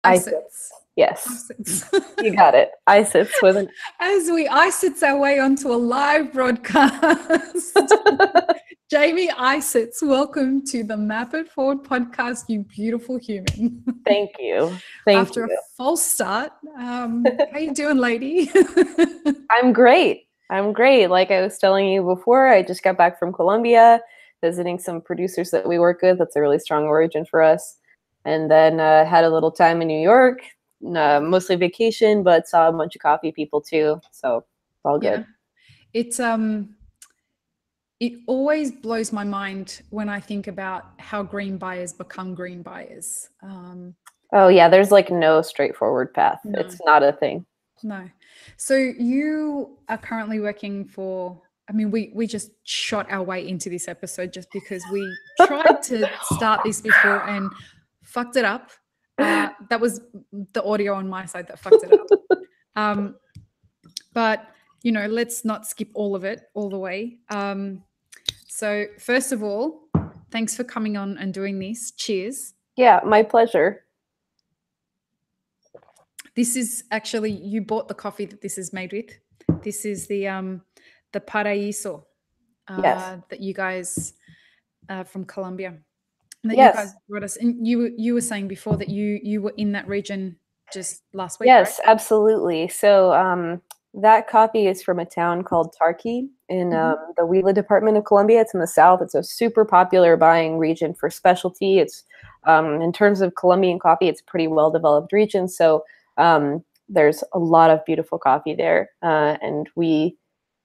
Isetts. Yes, Isetts. you got it. Isetts with an. As we Isetts our way onto a live broadcast. Jamie Isetts, welcome to the Map It Forward podcast, you beautiful human. Thank you. Thank After you. a false start, how you doing, lady? I'm great. I'm great. Like I was telling you before, I just got back from Colombia, visiting some producers that we work with. That's a really strong origin for us. And then had a little time in New York, mostly vacation, but saw a bunch of coffee people too. So it's all good. Yeah. It always blows my mind when I think about how green buyers become green buyers. Oh yeah, there's like no straightforward path. No. It's not a thing. No. So you are currently working for, I mean, we just shot our way into this episode just because we tried to start this before and fucked it up. That was the audio on my side that fucked it up. But, you know, let's not skip all of it all the way. So first of all, thanks for coming on and doing this. Cheers. Yeah, my pleasure. This is actually, you bought the coffee that this is made with. This is the Paraíso Yes. that you guys from Colombia that Yes. you guys brought us. And you were saying before that you were in that region just last week, Yes, right? absolutely. So that coffee is from a town called Tarqui in the Huila department of Colombia. It's in the south. It's a super popular buying region for specialty. It's in terms of Colombian coffee, it's a pretty well-developed region. So there's a lot of beautiful coffee there, and we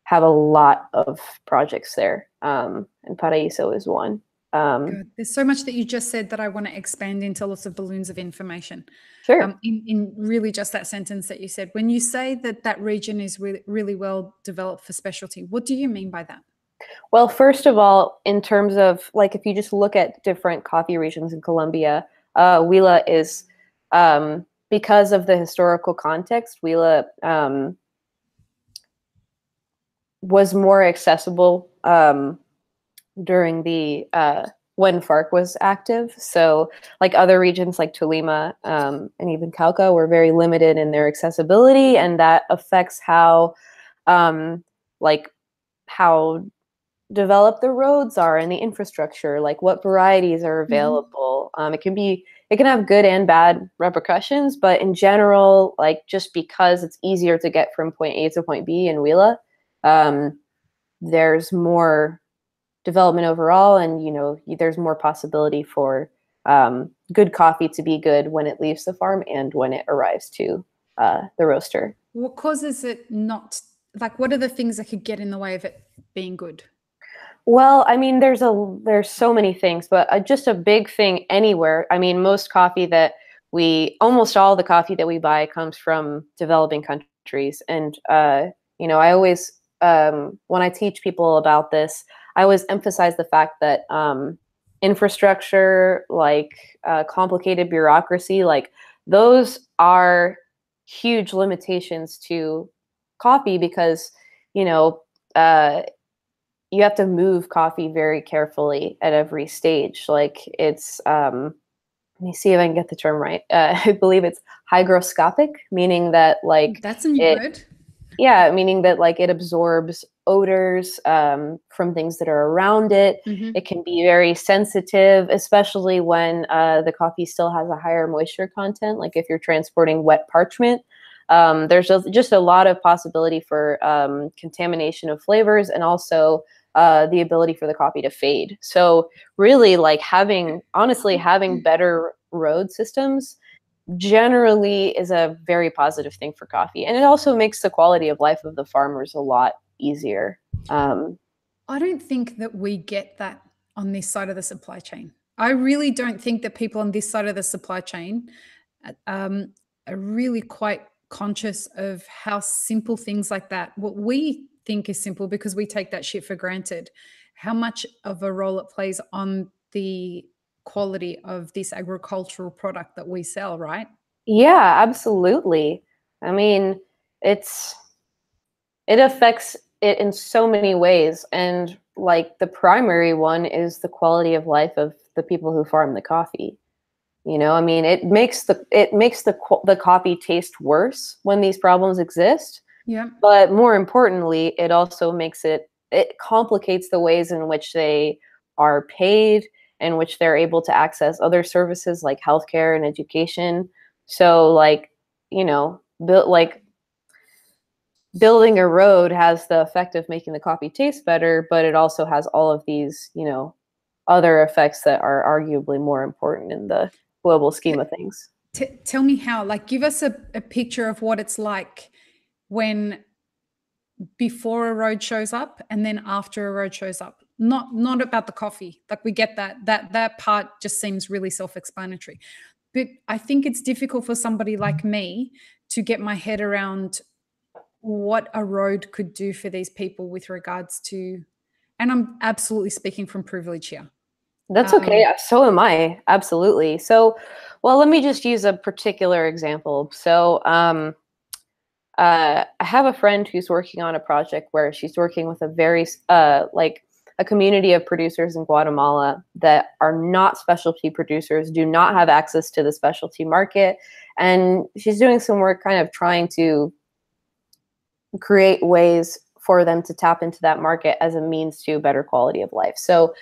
have a lot of projects there. And Paraíso is one. Good. There's so much that you just said that I want to expand into lots of balloons of information. Sure. In really just that sentence that you said, when you say that that region is really, really well developed for specialty, what do you mean by that? Well, first of all, in terms of like, if you just look at different coffee regions in Colombia, Huila is, because of the historical context, Huila was more accessible during the when FARC was active. So like other regions like Tolima and even Cauca were very limited in their accessibility, and that affects how how developed the roads are and the infrastructure, like what varieties are available. It can have good and bad repercussions, but in general, like just because it's easier to get from point A to point B in Huila, there's more development overall, and you know there's more possibility for good coffee to be good when it leaves the farm and when it arrives to the roaster. What causes it not, like, what are the things that could get in the way of it being good? Well, I mean, there's so many things, but just a big thing anywhere. I mean, almost all the coffee that we buy comes from developing countries. And, you know, I always, when I teach people about this, I always emphasize the fact that infrastructure, like complicated bureaucracy, like those are huge limitations to coffee because, you know, you have to move coffee very carefully at every stage. Like it's, let me see if I can get the term right. I believe it's hygroscopic, meaning that like that's a new word. Yeah, meaning that like it absorbs odors from things that are around it. It can be very sensitive, especially when the coffee still has a higher moisture content. Like if you're transporting wet parchment, there's just a lot of possibility for contamination of flavors, and also the ability for the coffee to fade. So really, like having better road systems generally is a very positive thing for coffee, and it also makes the quality of life of the farmers a lot easier. I don't think that we get that on this side of the supply chain. I really don't think that people on this side of the supply chain are really quite conscious of how simple things like that, what we think is simple because we take that shit for granted, how much of a role it plays on the quality of this agricultural product that we sell, right? Yeah, absolutely. I mean, it affects it in so many ways, and like the primary one is the quality of life of the people who farm the coffee. You know, I mean, it makes the coffee taste worse when these problems exist. Yeah. But more importantly, it also it complicates the ways in which they are paid, in which they're able to access other services like healthcare and education. So like, you know, building a road has the effect of making the coffee taste better, but it also has all of these, you know, other effects that are arguably more important in the global scheme of things. Tell me how, like, give us a picture of what it's like when before a road shows up and then after a road shows up. Not about the coffee. Like, we get that part just seems really self-explanatory. But I think it's difficult for somebody like me to get my head around what a road could do for these people with regards to, and I'm absolutely speaking from privilege here. That's okay. So am I. Absolutely. So, well, let me just use a particular example. So, I have a friend who's working on a project where she's working with a very, like a community of producers in Guatemala that are not specialty producers, do not have access to the specialty market. And she's doing some work kind of trying to create ways for them to tap into that market as a means to better quality of life. So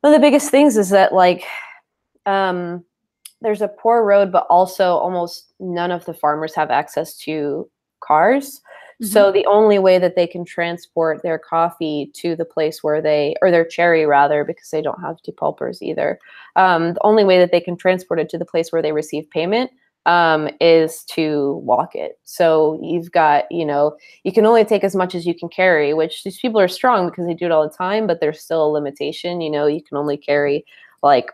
one of the biggest things is that, like, there's a poor road, but also almost none of the farmers have access to cars. Mm-hmm. So the only way that they can transport their coffee to the place where or their cherry rather, because they don't have depulpers either. The only way that they can transport it to the place where they receive payment is to walk it. So you've got, you know, you can only take as much as you can carry, which these people are strong because they do it all the time, but there's still a limitation. You know, you can only carry like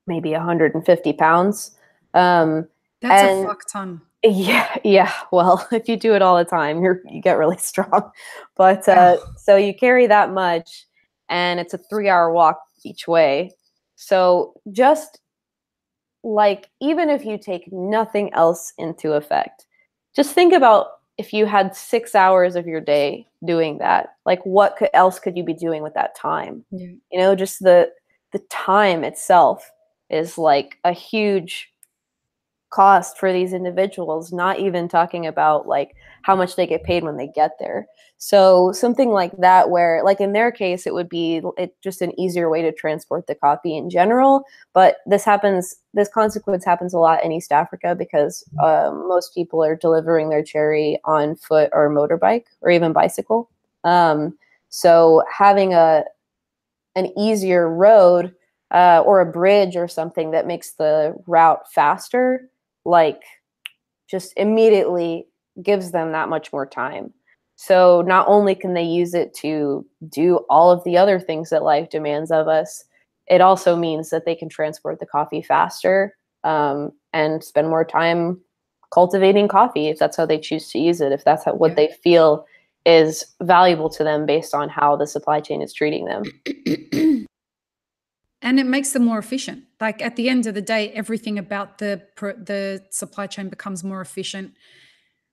maybe 150 pounds. That's a fuck ton. Yeah. Well, if you do it all the time, you get really strong. But so you carry that much, and it's a 3-hour walk each way. So just like, even if you take nothing else into effect, just think about if you had 6 hours of your day doing that, like what else could you be doing with that time? Yeah. You know, just the time itself is like a huge cost for these individuals, not even talking about like how much they get paid when they get there. So something like that, where like in their case, it would be just an easier way to transport the coffee in general. But this consequence happens a lot in East Africa because most people are delivering their cherry on foot or motorbike or even bicycle. So having an easier road or a bridge or something that makes the route faster, like, just immediately gives them that much more time. So not only can they use it to do all of the other things that life demands of us, it also means that they can transport the coffee faster and spend more time cultivating coffee if that's how they choose to use it, if that's what they feel is valuable to them based on how the supply chain is treating them. And it makes them more efficient. Like, at the end of the day, everything about the supply chain becomes more efficient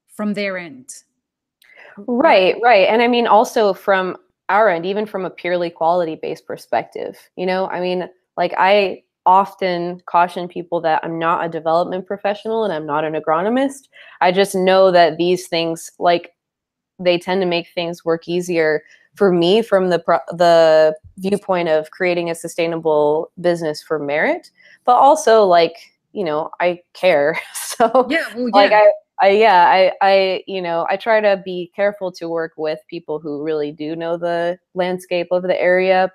from their end. Right. And I mean, also from our end, even from a purely quality-based perspective, you know, I mean, like, I often caution people that I'm not a development professional and I'm not an agronomist. I just know that these things, like, they tend to make things work easier for me from the viewpoint of creating a sustainable business for merit, but also, like, you know, I care. So like I you know, I try to be careful to work with people who really do know the landscape of the area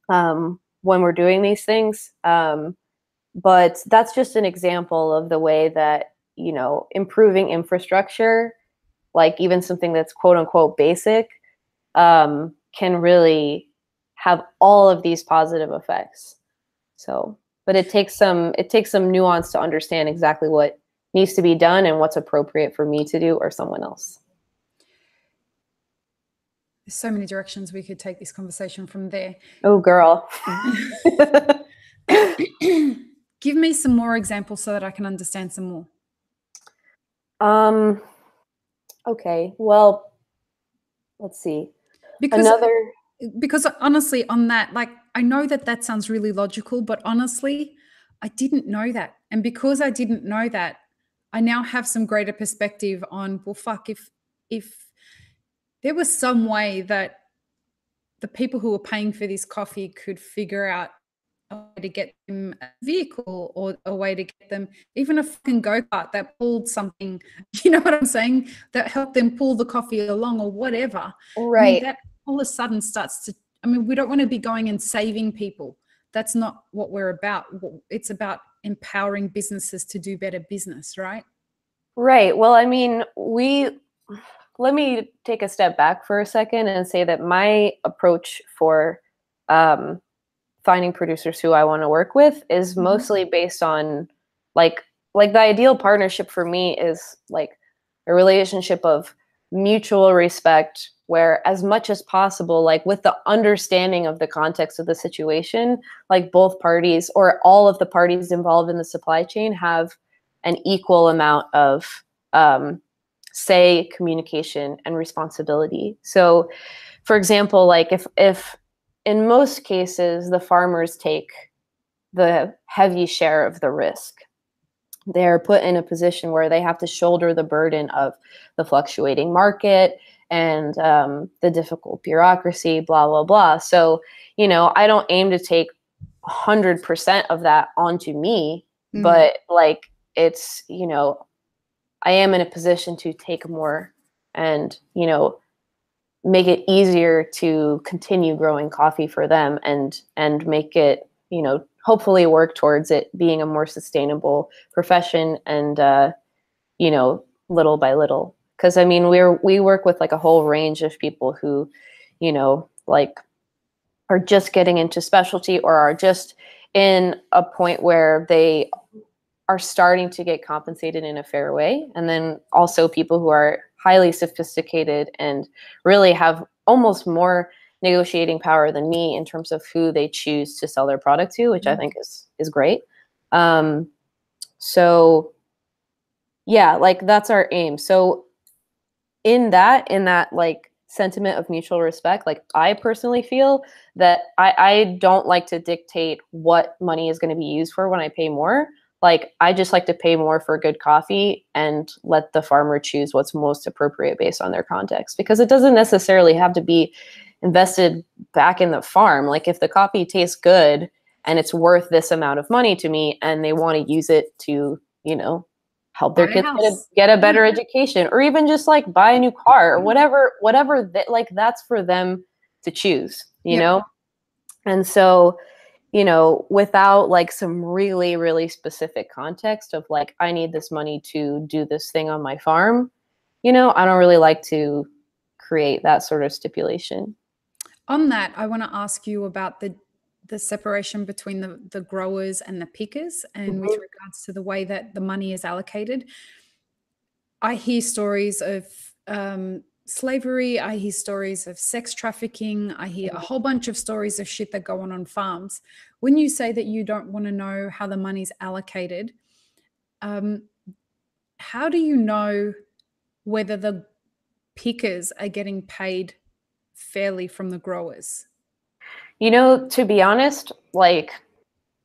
when we're doing these things. But that's just an example of the way that, you know, improving infrastructure, like even something that's quote unquote basic, can really have all of these positive effects. So, but it takes some nuance to understand exactly what needs to be done and what's appropriate for me to do or someone else. There's so many directions we could take this conversation from there. Oh, girl. Give me some more examples so that I can understand some more. Okay. Well, let's see. Because honestly, on that, like, I know that sounds really logical, but honestly, I didn't know that. And because I didn't know that, I now have some greater perspective on, well, fuck, if there was some way that the people who were paying for this coffee could figure out a way to get them a vehicle or a way to get them even a fucking go-kart that pulled something, you know what I'm saying, that helped them pull the coffee along or whatever. Right. I mean, that all of a sudden starts to, I mean, we don't want to be going and saving people. That's not what we're about. It's about empowering businesses to do better business, right? Right. Well, I mean, let me take a step back for a second and say that my approach for finding producers who I want to work with is mostly based on like the ideal partnership for me is like a relationship of mutual respect, where as much as possible, like with the understanding of the context of the situation, like both parties or all of the parties involved in the supply chain have an equal amount of say, communication, and responsibility. So, for example, like if in most cases the farmers take the heavy share of the risk, they're put in a position where they have to shoulder the burden of the fluctuating market and the difficult bureaucracy, blah, blah, blah. So, you know, I don't aim to take 100% of that onto me, but like it's, you know, I am in a position to take more and, you know, make it easier to continue growing coffee for them and make it, you know, hopefully work towards it being a more sustainable profession and, you know, little by little. Because I mean, we work with like a whole range of people who, you know, like are just getting into specialty or are just in a point where they are starting to get compensated in a fair way. And then also people who are highly sophisticated and really have almost more negotiating power than me in terms of who they choose to sell their product to, which I think is great. So yeah, like that's our aim. So in that like sentiment of mutual respect, like I personally feel that I don't like to dictate what money is going to be used for when I pay more. Like, I just like to pay more for good coffee and let the farmer choose what's most appropriate based on their context, because it doesn't necessarily have to be invested back in the farm. Like, if the coffee tastes good and it's worth this amount of money to me and they want to use it to, you know, help their kids get a better education, or even just like buy a new car or whatever like that's for them to choose, you know? And so, you know, without like some really, really specific context of like, I need this money to do this thing on my farm, you know, I don't really like to create that sort of stipulation. On that, I want to ask you about the separation between the growers and the pickers, and with regards to the way that the money is allocated. I hear stories of slavery. I hear stories of sex trafficking. I hear a whole bunch of stories of shit that go on farms. When you say that you don't want to know how the money's allocated, how do you know whether the pickers are getting paid fairly from the growers? You know, to be honest, like,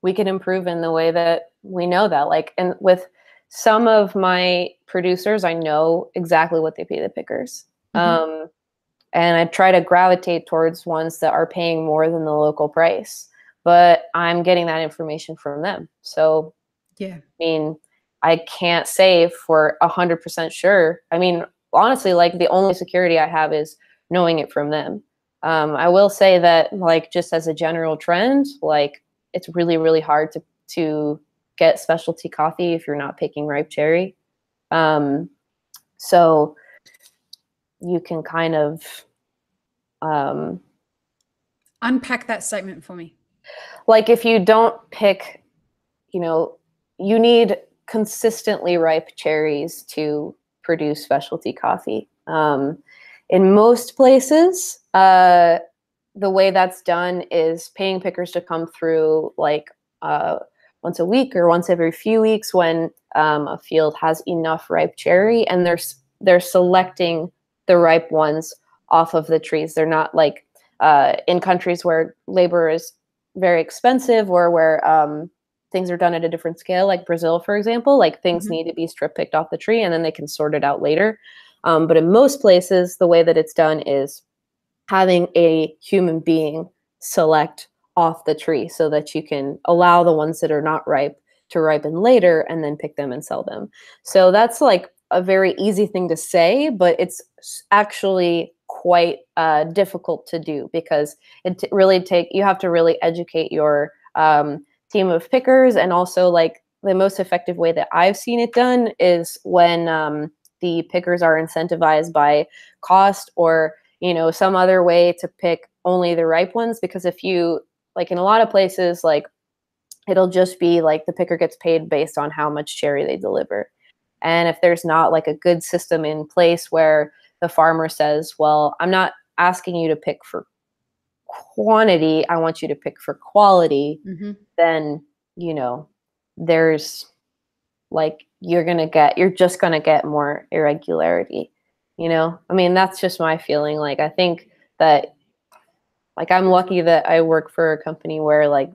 we can improve in the way that we know that. Like, and with some of my producers, I know exactly what they pay the pickers. And I try to gravitate towards ones that are paying more than the local price, but I'm getting that information from them. So, yeah, I mean, I can't say for 100% sure. I mean, honestly, like, the only security I have is knowing it from them. I will say that, like, just as a general trend, like, it's really, really hard to get specialty coffee if you're not picking ripe cherry. So you can kind of unpack that statement for me. Like, if you don't pick, you know, you need consistently ripe cherries to produce specialty coffee. In most places, the way that's done is paying pickers to come through like once a week or once every few weeks when a field has enough ripe cherry, and they're selecting the ripe ones off of the trees. They're not like in countries where labor is very expensive or where things are done at a different scale, like Brazil, for example, like things Mhm. need to be strip picked off the tree and then they can sort it out later. But in most places, the way that it's done is having a human being select off the tree so that you can allow the ones that are not ripe to ripen later and then pick them and sell them. So that's like a very easy thing to say, but it's actually quite difficult to do because you have to really educate your team of pickers. And also, like, the most effective way that I've seen it done is when the pickers are incentivized by cost or, you know, some other way to pick only the ripe ones. Because if you, like, in a lot of places, like, it'll just be like the picker gets paid based on how much cherry they deliver. And if there's not like a good system in place where the farmer says, well, I'm not asking you to pick for quantity, I want you to pick for quality, then, you know, there's like, you're just going to get more irregularity, you know? I mean, that's just my feeling. Like, I think that, like, I'm lucky that I work for a company where, like,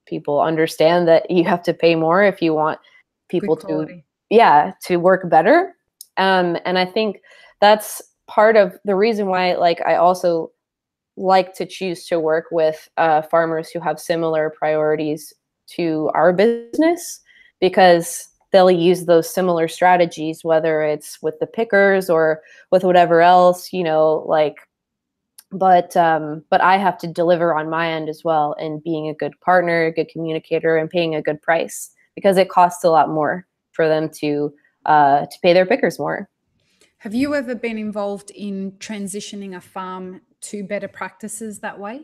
people understand that you have to pay more if you want people to work better. And I think that's part of the reason why, like, I also like to choose to work with farmers who have similar priorities to our business, because they'll use those similar strategies, whether it's with the pickers or with whatever else, you know, like, but I have to deliver on my end as well, and being a good partner, a good communicator, and paying a good price, because it costs a lot more for them to pay their pickers more. Have you ever been involved in transitioning a farm to better practices that way?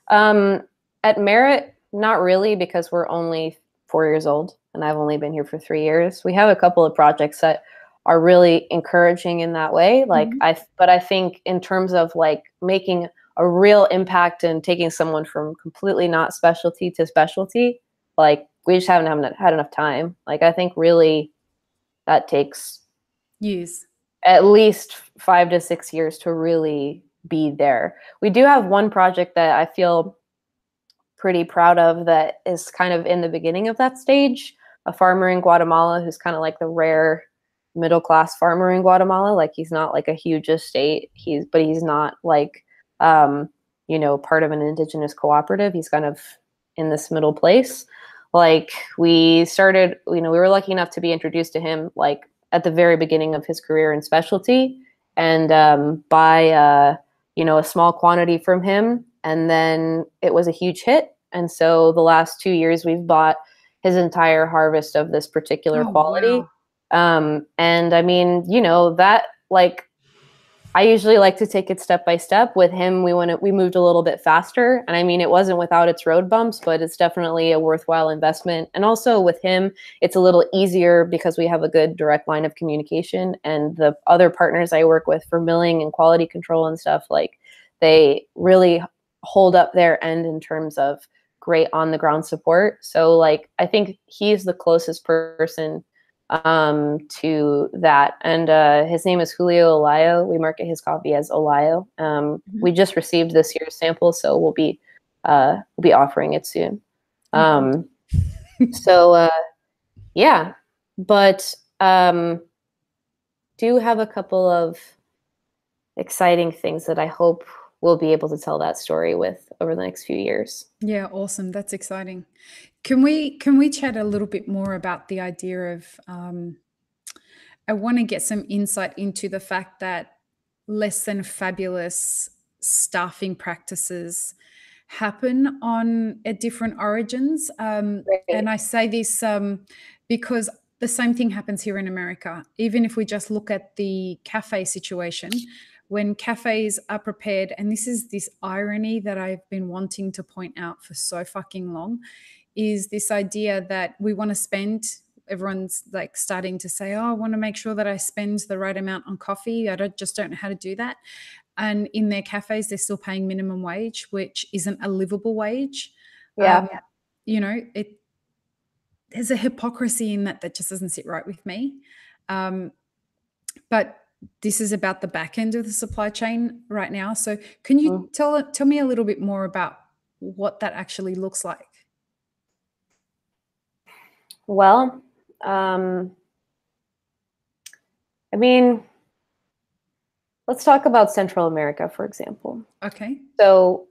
At Merit, not really, because we're only 4 years old and I've only been here for 3 years. We have a couple of projects that are really encouraging in that way. Like, but I think in terms of like making a real impact and taking someone from completely not specialty to specialty, like, we just haven't had enough time. Like, I think really that takes years, at least 5 to 6 years to really be there. We do have one project that I feel pretty proud of that is kind of in the beginning of that stage. A farmer in Guatemala who's kind of like the rare middle class farmer in Guatemala. Like, he's not like a huge estate. He's not like you know, part of an indigenous cooperative. He's kind of in this middle place. Like, we started, you know, we were lucky enough to be introduced to him like at the very beginning of his career in specialty, and buy you know, a small quantity from him, and then it was a huge hit. And so the last 2 years we've bought his entire harvest of this particular quality. Wow. And I mean, you know, that, like, I usually like to take it step by step. With him, we moved a little bit faster. And I mean, it wasn't without its road bumps, but it's definitely a worthwhile investment. And also with him, it's a little easier because we have a good direct line of communication. And the other partners I work with for milling and quality control and stuff, like, they really hold up their end in terms of great on the ground support. So, like, I think he's the closest person to that. And his name is Julio Olayo. We market his coffee as Olayo. We just received this year's sample, so we'll be offering it soon. So yeah, but do have a couple of exciting things that I hope we'll be able to tell that story with over the next few years. Yeah, awesome. That's exciting. Can we chat a little bit more about the idea of I want to get some insight into the fact that less than fabulous staffing practices happen at different origins. And I say this because the same thing happens here in America. Even if we just look at the cafe situation, when cafes are prepared, and this irony that I've been wanting to point out for so fucking long, is this idea that we want to spend, everyone's like starting to say, oh, I want to make sure that I spend the right amount on coffee. I just don't know how to do that. And in their cafes, they're still paying minimum wage, which isn't a livable wage. Yeah. You know, there's a hypocrisy in that just doesn't sit right with me. But this is about the back end of the supply chain right now. So can you tell me a little bit more about what that actually looks like? Well, I mean, let's talk about Central America, for example. Okay. So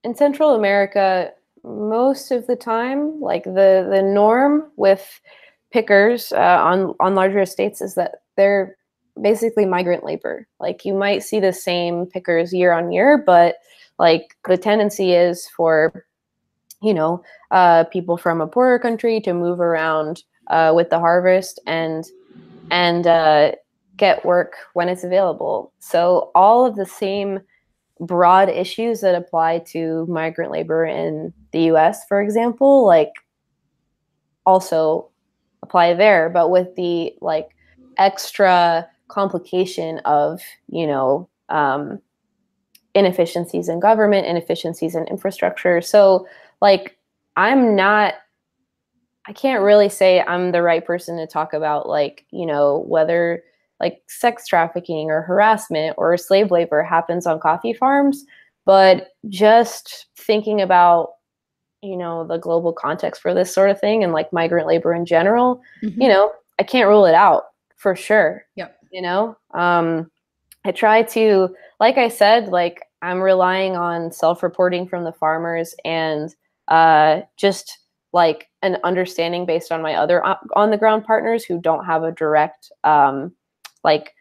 in Central America, most of the time, like the norm with pickers on larger estates is that they're basically migrant labor. Like you might see the same pickers year on year, but like the tendency is for, you know, people from a poorer country to move around with the harvest and get work when it's available. So all of the same broad issues that apply to migrant labor in the US, for example, like also apply there, but with the like extra complication of, you know, inefficiencies in government, inefficiencies in infrastructure. So like I can't really say I'm the right person to talk about like, you know, whether like sex trafficking or harassment or slave labor happens on coffee farms, but just thinking about, you know, the global context for this sort of thing and like migrant labor in general, you know, I can't rule it out for sure. Yep. You know, I try to, like I said, like I'm relying on self-reporting from the farmers and just like an understanding based on my other on the ground partners who don't have a direct, like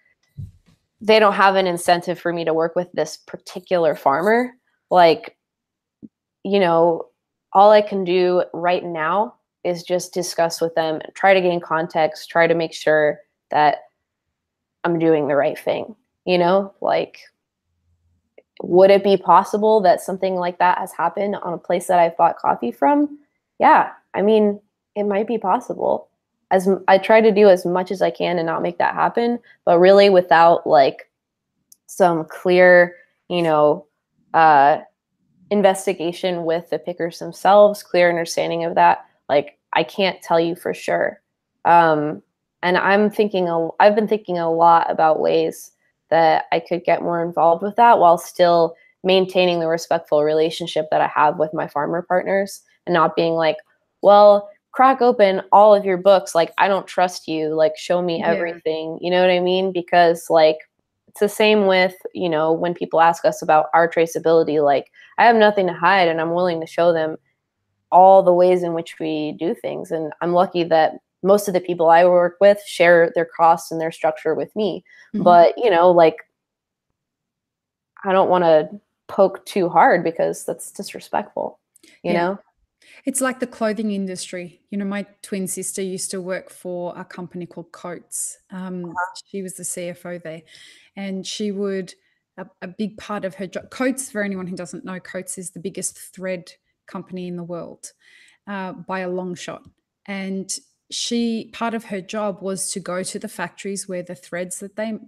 they don't have an incentive for me to work with this particular farmer. Like, you know, all I can do right now is just discuss with them, try to gain context, try to make sure that I'm doing the right thing. You know, like, would it be possible that something like that has happened on a place that I've bought coffee from? Yeah, I mean, it might be possible. As I try to do as much as I can and not make that happen, but really without like some clear, you know, investigation with the pickers themselves, clear understanding of that, like I can't tell you for sure. And I've been thinking a lot about ways that I could get more involved with that while still maintaining the respectful relationship that I have with my farmer partners and not being like, well, crack open all of your books. Like, I don't trust you. Like, show me everything. You know what I mean? Because like, it's the same with, you know, when people ask us about our traceability, like I have nothing to hide and I'm willing to show them all the ways in which we do things. And I'm lucky that most of the people I work with share their costs and their structure with me. But, you know, like I don't want to poke too hard because that's disrespectful, you know? It's like the clothing industry. You know, my twin sister used to work for a company called Coates. She was the CFO there, and she would a big part of her job. Coates, for anyone who doesn't know, Coates is the biggest thread company in the world by a long shot. And part of her job was to go to the factories where the threads that they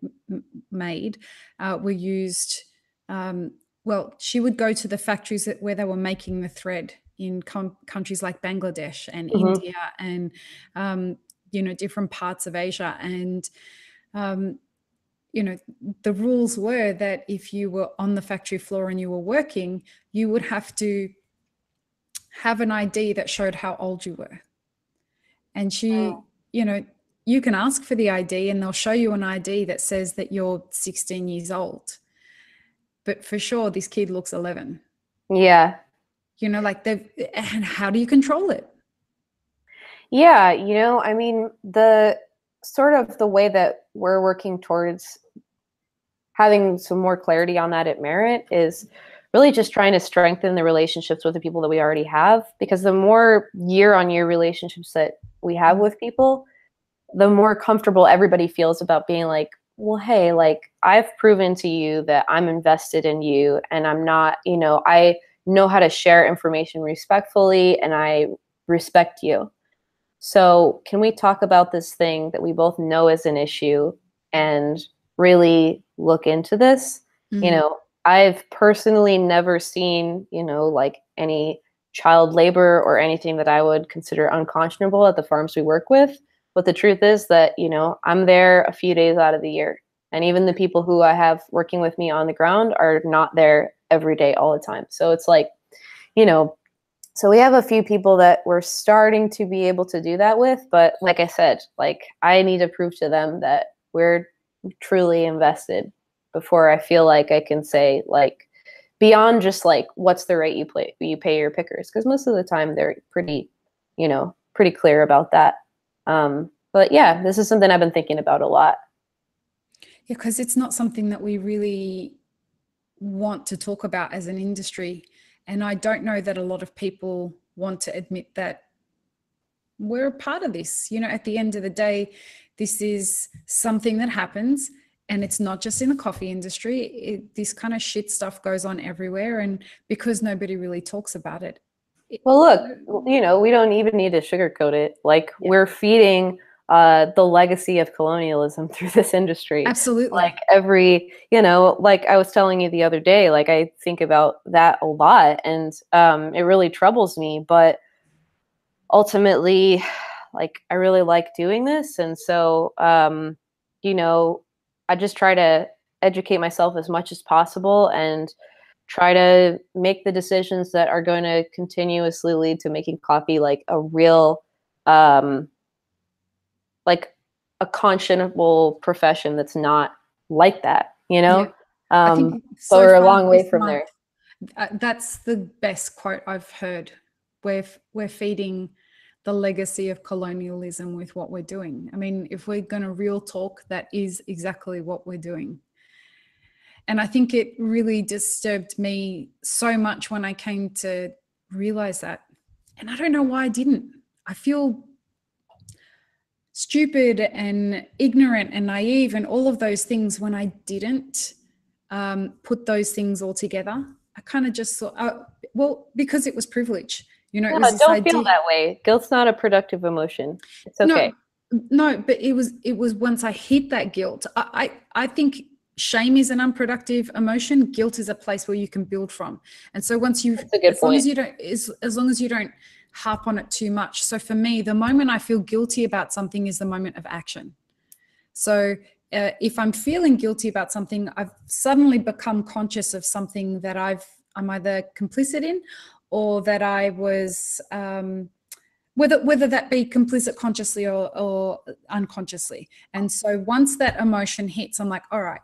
made were used. Well, she would go to the factories where they were making the thread in countries like Bangladesh and India and, you know, different parts of Asia. And, you know, the rules were that if you were on the factory floor and you were working, you would have to have an ID that showed how old you were. And she, you know, you can ask for the ID and they'll show you an ID that says that you're 16 years old. But for sure, this kid looks 11. Yeah. You know, like and how do you control it? Yeah, you know, I mean, the sort of the way that we're working towards having some more clarity on that at Merit is really just trying to strengthen the relationships with the people that we already have, because the more year-on-year relationships that we have with people, the more comfortable everybody feels about being like, well, hey, like I've proven to you that I'm invested in you and I'm not, you know, I know how to share information respectfully and I respect you. So can we talk about this thing that we both know is an issue and really look into this? You know, I've personally never seen, you know, like any child labor or anything that I would consider unconscionable at the farms we work with. But the truth is that, you know, I'm there a few days out of the year. And even the people who I have working with me on the ground are not there every day all the time. So it's like, you know, So we have a few people that we're starting to be able to do that with, but like I said, like I need to prove to them that we're truly invested before I feel like I can say, like, beyond just like what's the rate you pay your pickers, because most of the time they're pretty, you know, pretty clear about that. But yeah, this is something I've been thinking about a lot. Yeah, because it's not something that we really want to talk about as an industry. And I don't know that a lot of people want to admit that we're a part of this. You know, at the end of the day, this is something that happens, and it's not just in the coffee industry. This kind of shit stuff goes on everywhere, and because nobody really talks about it. Well, look, you know, we don't even need to sugarcoat it. Like, we're feeding the legacy of colonialism through this industry. Absolutely. Like every, you know, like I was telling you the other day, like I think about that a lot, and it really troubles me. But ultimately, like I really like doing this, and so you know, I just try to educate myself as much as possible and try to make the decisions that are going to continuously lead to making coffee like a real like a conscionable profession that's not like that, you know. I think so we're a long way from there. That's the best quote I've heard. We're feeding the legacy of colonialism with what we're doing. I mean, if we're going to real talk, that is exactly what we're doing. And I think it really disturbed me so much when I came to realize that. And I don't know why I didn't. I feel stupid and ignorant and naive and all of those things when I didn't put those things all together. I kind of just thought, well, because it was privilege. You know, No, it was this don't idea. feel that way. Guilt's not a productive emotion. It's okay. No, but it was once I hit that guilt. I think shame is an unproductive emotion. Guilt is a place where you can build from. And so once you've, as long as you don't harp on it too much. So for me, the moment I feel guilty about something is the moment of action. So if I'm feeling guilty about something, I've suddenly become conscious of something that I'm either complicit in, or that I was, whether that be complicit consciously or unconsciously. And so once that emotion hits, I'm like, all right,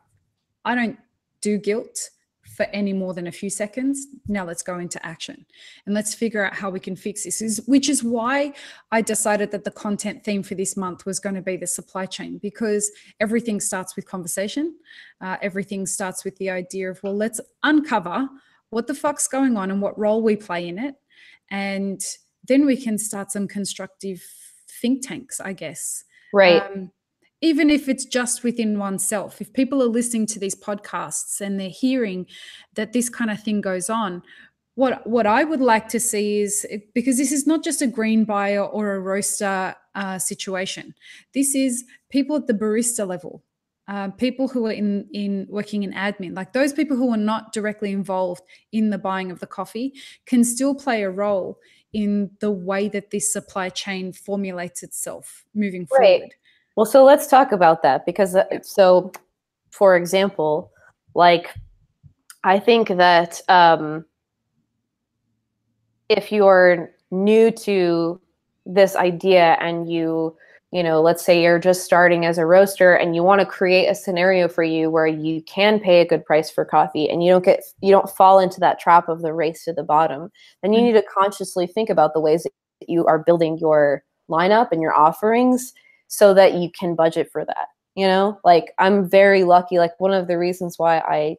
I don't do guilt for any more than a few seconds. Now let's go into action and let's figure out how we can fix this, which is why I decided that the content theme for this month was going to be the supply chain, because everything starts with conversation. Everything starts with the idea of, well, let's uncover what the fuck's going on and what role we play in it. And then we can start some constructive think tanks, I guess. Right. Even if it's just within oneself. If people are listening to these podcasts and they're hearing that this kind of thing goes on, what I would like to see is, because this is not just a green buyer or a roaster situation. This is people at the barista level. People who are in working in admin, like those people who are not directly involved in the buying of the coffee, can still play a role in the way that this supply chain formulates itself moving forward. Well, so let's talk about that, because so, for example, like I think that if you're new to this idea and you know, let's say you're just starting as a roaster and you want to create a scenario for you where you can pay a good price for coffee and you don't fall into that trap of the race to the bottom, then you need to consciously think about the ways that you are building your lineup and your offerings so that you can budget for that. You know, like I'm very lucky. Like one of the reasons why I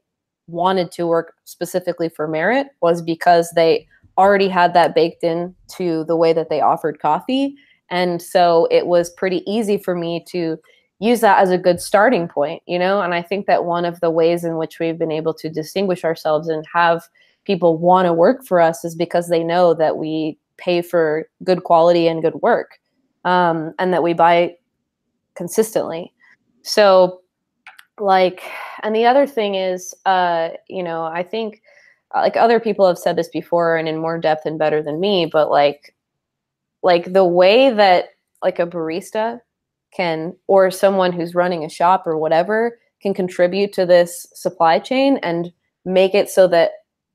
wanted to work specifically for Merit was because they already had that baked in to the way that they offered coffee. And so it was pretty easy for me to use that as a good starting point, you know? And I think that one of the ways in which we've been able to distinguish ourselves and have people want to work for us is because they know that we pay for good quality and good work, and that we buy consistently. So like, and the other thing is, you know, I think like other people have said this before and in more depth and better than me, but like the way that like a barista can, or someone who's running a shop or whatever, can contribute to this supply chain and make it so that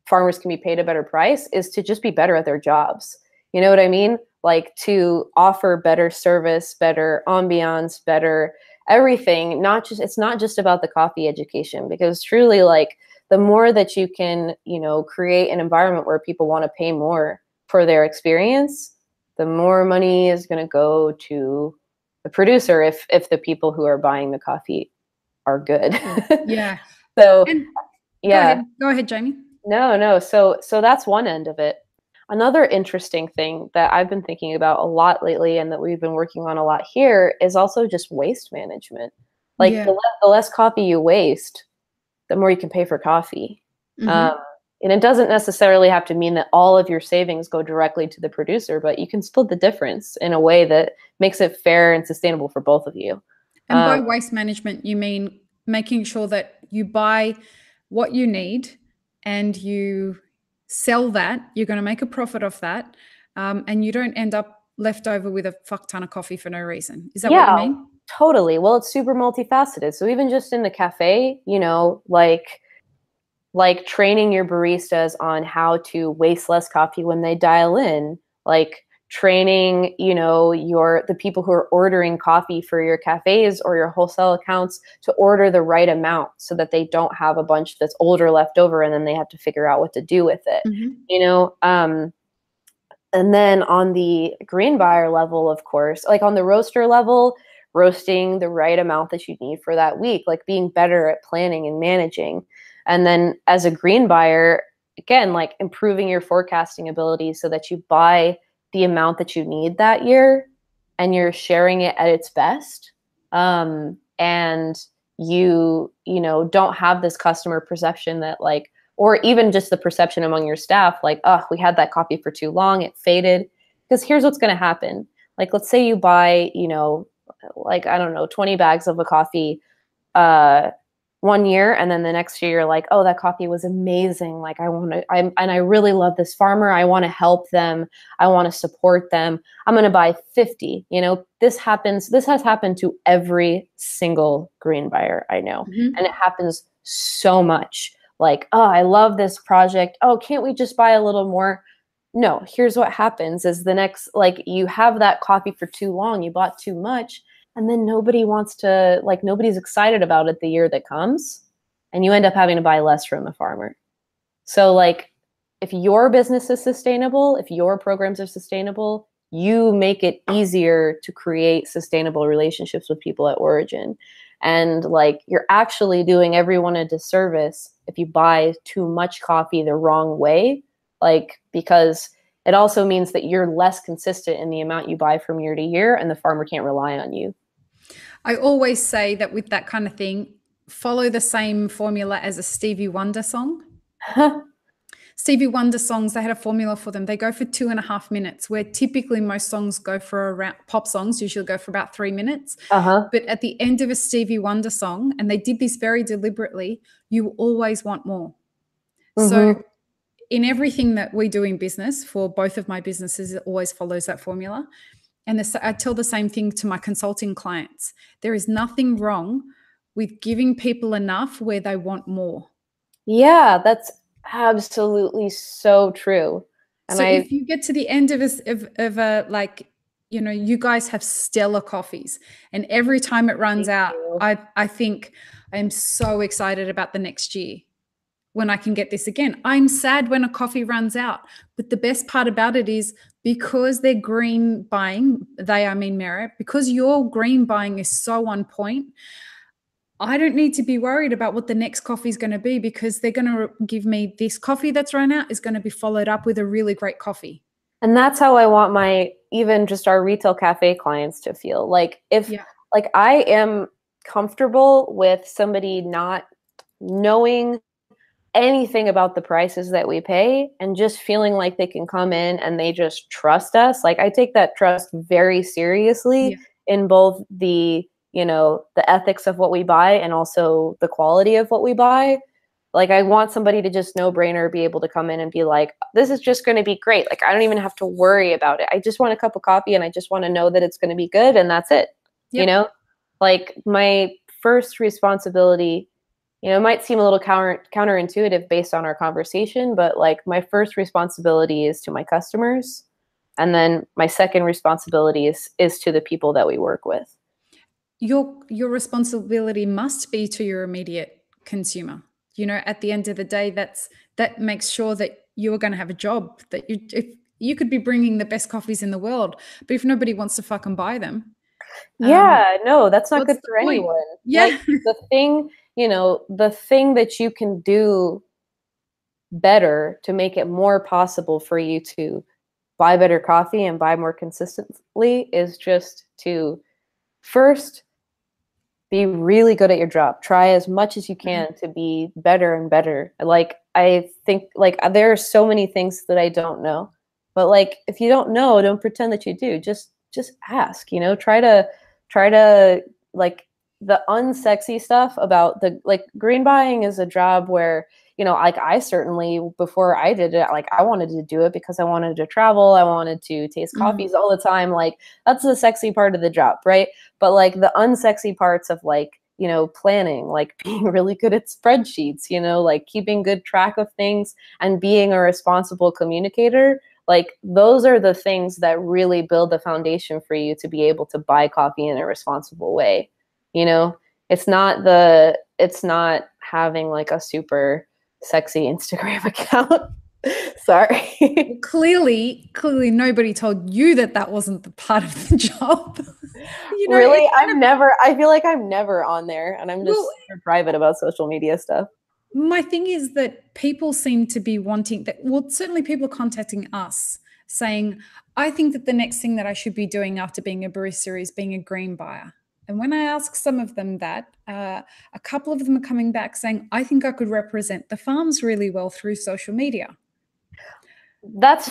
farmers can be paid a better price is to just be better at their jobs. You know what I mean? Like to offer better service, better ambiance, better everything. It's not just about the coffee education, because truly, like, the more that you can, you know, create an environment where people want to pay more for their experience, the more money is going to go to the producer if the people who are buying the coffee are good. Yeah. So And yeah. Go ahead, Jamie. No. So that's one end of it. Another interesting thing that I've been thinking about a lot lately and that we've been working on a lot here is also just waste management. Like the less coffee you waste, the more you can pay for coffee. Mm-hmm. And it doesn't necessarily have to mean that all of your savings go directly to the producer, but you can split the difference in a way that makes it fair and sustainable for both of you. And by waste management, you mean making sure that you buy what you need and you sell that. You're going to make a profit off that, and you don't end up left over with a fuck ton of coffee for no reason. Is that what you mean? Totally. Well, it's super multifaceted. So even just in the cafe, you know, like training your baristas on how to waste less coffee when they dial in, like training, you know, the people who are ordering coffee for your cafes or your wholesale accounts to order the right amount so that they don't have a bunch that's older left over and then they have to figure out what to do with it. Mm-hmm. You know, and then on the green buyer level, of course, like on the roaster level, roasting the right amount that you need for that week, like being better at planning and managing. And then as a green buyer, again, like improving your forecasting ability so that you buy the amount that you need that year and you're sharing it at its best. And you know, don't have this customer perception that like, or even just the perception among your staff, like, oh, we had that coffee for too long, it faded. Because here's what's going to happen. Like, let's say you buy, you know, like, I don't know, 20 bags of a coffee one year, and then the next year you're like, oh, that coffee was amazing. Like, I really love this farmer. I want to help them. I want to support them. I'm going to buy 50. You know, this has happened to every single green buyer I know. Mm-hmm. And it happens so much. Like, oh, I love this project. Oh, can't we just buy a little more? No, here's what happens is you have that coffee for too long, you bought too much, and then nobody's excited about it the year that comes, and you end up having to buy less from the farmer. So like, if your business is sustainable, if your programs are sustainable, you make it easier to create sustainable relationships with people at origin. And like, you're actually doing everyone a disservice if you buy too much coffee the wrong way, like, because it also means that you're less consistent in the amount you buy from year to year, and the farmer can't rely on you. I always say that with that kind of thing, follow the same formula as a Stevie Wonder song. Stevie Wonder songs, they had a formula for them. They go for 2.5 minutes, where typically most songs go for around, pop songs usually go for about 3 minutes. But at the end of a Stevie Wonder song, and they did this very deliberately, you always want more. Mm-hmm. So in everything that we do in business, for both of my businesses, it always follows that formula. And I tell the same thing to my consulting clients. There is nothing wrong with giving people enough where they want more. Yeah, that's absolutely so true. And so if you get to the end of a like, you know, you guys have stellar coffees, and every time it runs out, I think I'm so excited about the next year when I can get this again. I'm sad when a coffee runs out, but the best part about it is because they're green buying, I mean Merit, because your green buying is so on point, I don't need to be worried about what the next coffee is going to be, because they're going to give me this coffee that's run out is going to be followed up with a really great coffee. And that's how I want even just our retail cafe clients to feel. Like, like, I am comfortable with somebody not knowing anything about the prices that we pay and just feeling like they can come in and they just trust us. Like, I take that trust very seriously in both the, you know, the ethics of what we buy and also the quality of what we buy. Like, I want somebody to just no-brainer be able to come in and be like, this is just going to be great. Like, I don't even have to worry about it. I just want a cup of coffee and I just want to know that it's going to be good, and that's it. You know, like, my first responsibility, you know, it might seem a little counterintuitive based on our conversation, but like my first responsibility is to my customers. And then my second responsibility is to the people that we work with. Your responsibility must be to your immediate consumer. You know, at the end of the day, that makes sure that you are going to have a job, that if you could be bringing the best coffees in the world, but if nobody wants to fucking buy them, yeah, no, that's not good what's the for point? anyone. Yeah. Like the thing, you know, the thing that you can do better to make it more possible for you to buy better coffee and buy more consistently is just to first be really good at your job. Try as much as you can to be better and better. Like I think like there are so many things that I don't know. But like if you don't know, don't pretend that you do. Just ask, you know, try to like the unsexy stuff about the like green buying is a job where, you know, like I certainly before I did it, like I wanted to do it because I wanted to travel, I wanted to taste coffees all the time. Like that's the sexy part of the job, right? But like the unsexy parts of like, you know, planning, like being really good at spreadsheets, you know, like keeping good track of things and being a responsible communicator, like those are the things that really build the foundation for you to be able to buy coffee in a responsible way. You know, it's not having like a super sexy Instagram account. Sorry. Clearly nobody told you that wasn't the part of the job. You know, really, I feel like I'm never on there, and I'm just super private about social media stuff. My thing is that people seem to be wanting that. Well, certainly people are contacting us saying, I think that the next thing that I should be doing after being a barista is being a green buyer. And when I ask some of them that, a couple of them are coming back saying, I think I could represent the farms really well through social media. That's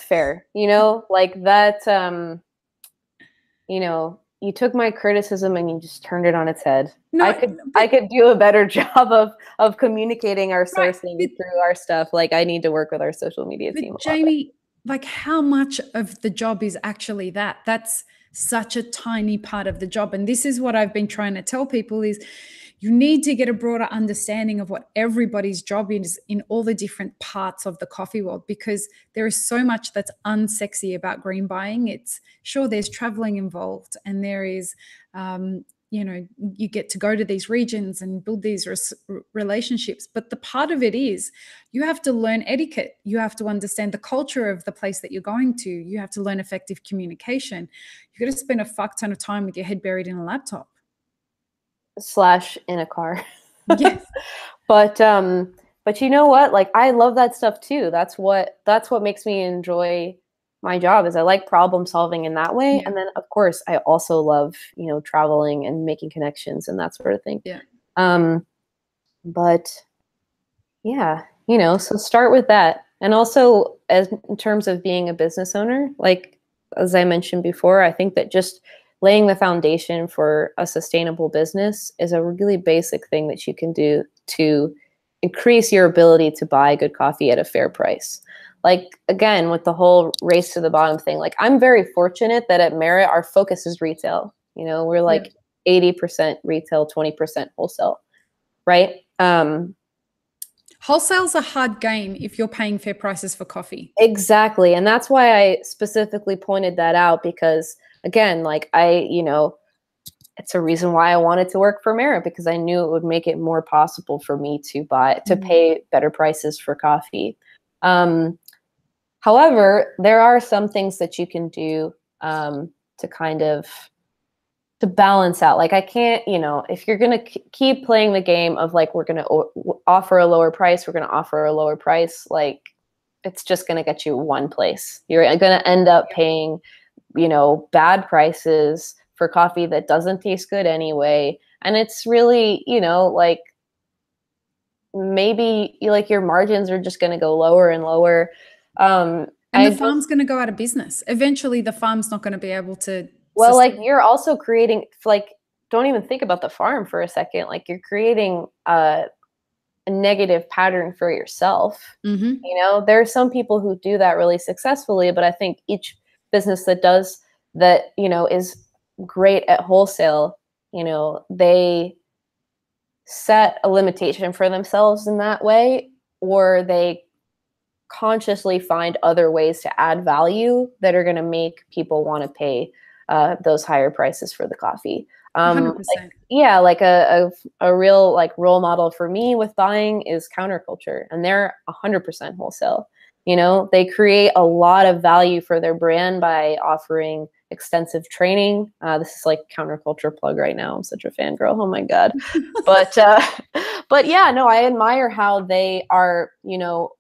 fair. You know, like that, you know, you took my criticism and you just turned it on its head. No, I could do a better job of communicating our sourcing through our stuff. Like I need to work with our social media team. Jamie, like how much of the job is actually that? That's such a tiny part of the job. And this is what I've been trying to tell people is you need to get a broader understanding of what everybody's job is in all the different parts of the coffee world, because there is so much that's unsexy about green buying. It's sure there's traveling involved, and there is, you know, you get to go to these regions and build these relationships. But the part of it is you have to learn etiquette. You have to understand the culture of the place that you're going to. You have to learn effective communication. You've got to spend a fuck ton of time with your head buried in a laptop. / in a car. Yes. But you know what? Like I love that stuff too. That's what makes me enjoy my job is I like problem solving in that way. Yeah. And then of course I also love, you know, traveling and making connections and that sort of thing. Yeah. But yeah, you know, so start with that. And also as in terms of being a business owner, like as I mentioned before, I think that just laying the foundation for a sustainable business is a really basic thing that you can do to increase your ability to buy good coffee at a fair price. Like, again, with the whole race to the bottom thing, like I'm very fortunate that at Merit, our focus is retail. You know, we're like 80% retail, 20% wholesale, right? Wholesale's a hard game if you're paying fair prices for coffee. Exactly. And that's why I specifically pointed that out because again, like you know, it's a reason why I wanted to work for Merit because I knew it would make it more possible for me to pay better prices for coffee. However, there are some things that you can do to kind of to balance out. Like I can't, you know, if you're going to keep playing the game of like, we're going to offer a lower price, like it's just going to get you one place. You're going to end up paying, you know, bad prices for coffee that doesn't taste good anyway. And it's really, you know, like maybe like your margins are just going to go lower and lower. And the farm's going to go out of business. Eventually the farm's not going to be able to. Well, like you're also creating, like, don't even think about the farm for a second. Like you're creating a negative pattern for yourself. Mm-hmm. You know, there are some people who do that really successfully, but I think each business that does that, you know, is great at wholesale, you know, they set a limitation for themselves in that way, or they consciously find other ways to add value that are going to make people want to pay those higher prices for the coffee. 100%. Like a real like role model for me with buying is Counterculture, and they're 100% wholesale. You know, they create a lot of value for their brand by offering extensive training. This is like Counterculture plug right now. I'm such a fangirl. Oh my God. But yeah, no, I admire how they are, you know,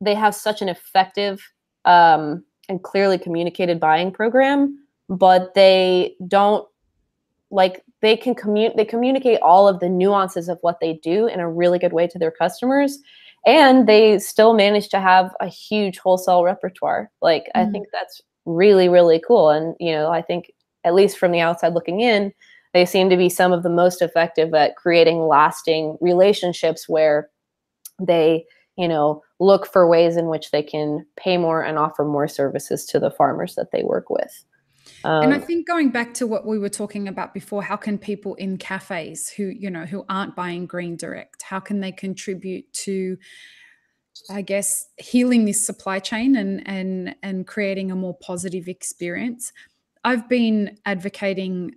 they have such an effective and clearly communicated buying program, but they don't like, they communicate all of the nuances of what they do in a really good way to their customers. And they still manage to have a huge wholesale repertoire. Like, I think that's really, really cool. And, you know, I think at least from the outside looking in, they seem to be some of the most effective at creating lasting relationships where they, you know, look for ways in which they can pay more and offer more services to the farmers that they work with. And I think going back to what we were talking about before, how can people in cafes who, you know, who aren't buying green direct, how can they contribute to, I guess, healing this supply chain and creating a more positive experience? I've been advocating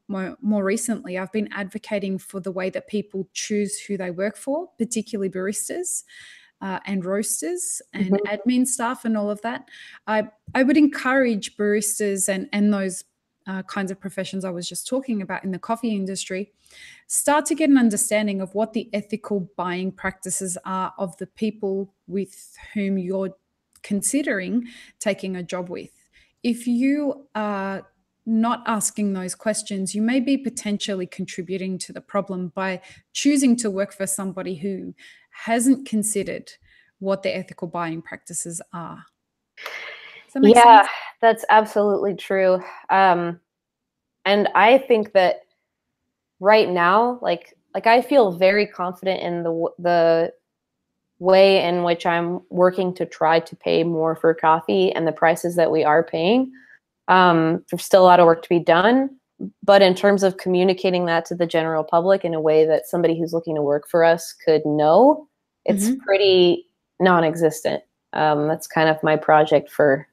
more recently. I've been advocating for the way that people choose who they work for, particularly baristas and roasters and admin staff and all of that. I would encourage baristas and those kinds of professions I was just talking about in the coffee industry, start to get an understanding of what the ethical buying practices are of the people with whom you're considering taking a job with. If you are not asking those questions, you may be potentially contributing to the problem by choosing to work for somebody who hasn't considered what the ethical buying practices are. Does that make sense? That's absolutely true. And I think that right now, like I feel very confident in the way in which I'm working to try to pay more for coffee and the prices that we are paying. There's still a lot of work to be done, but in terms of communicating that to the general public in a way that somebody who's looking to work for us could know, it's pretty non-existent. That's kind of my project for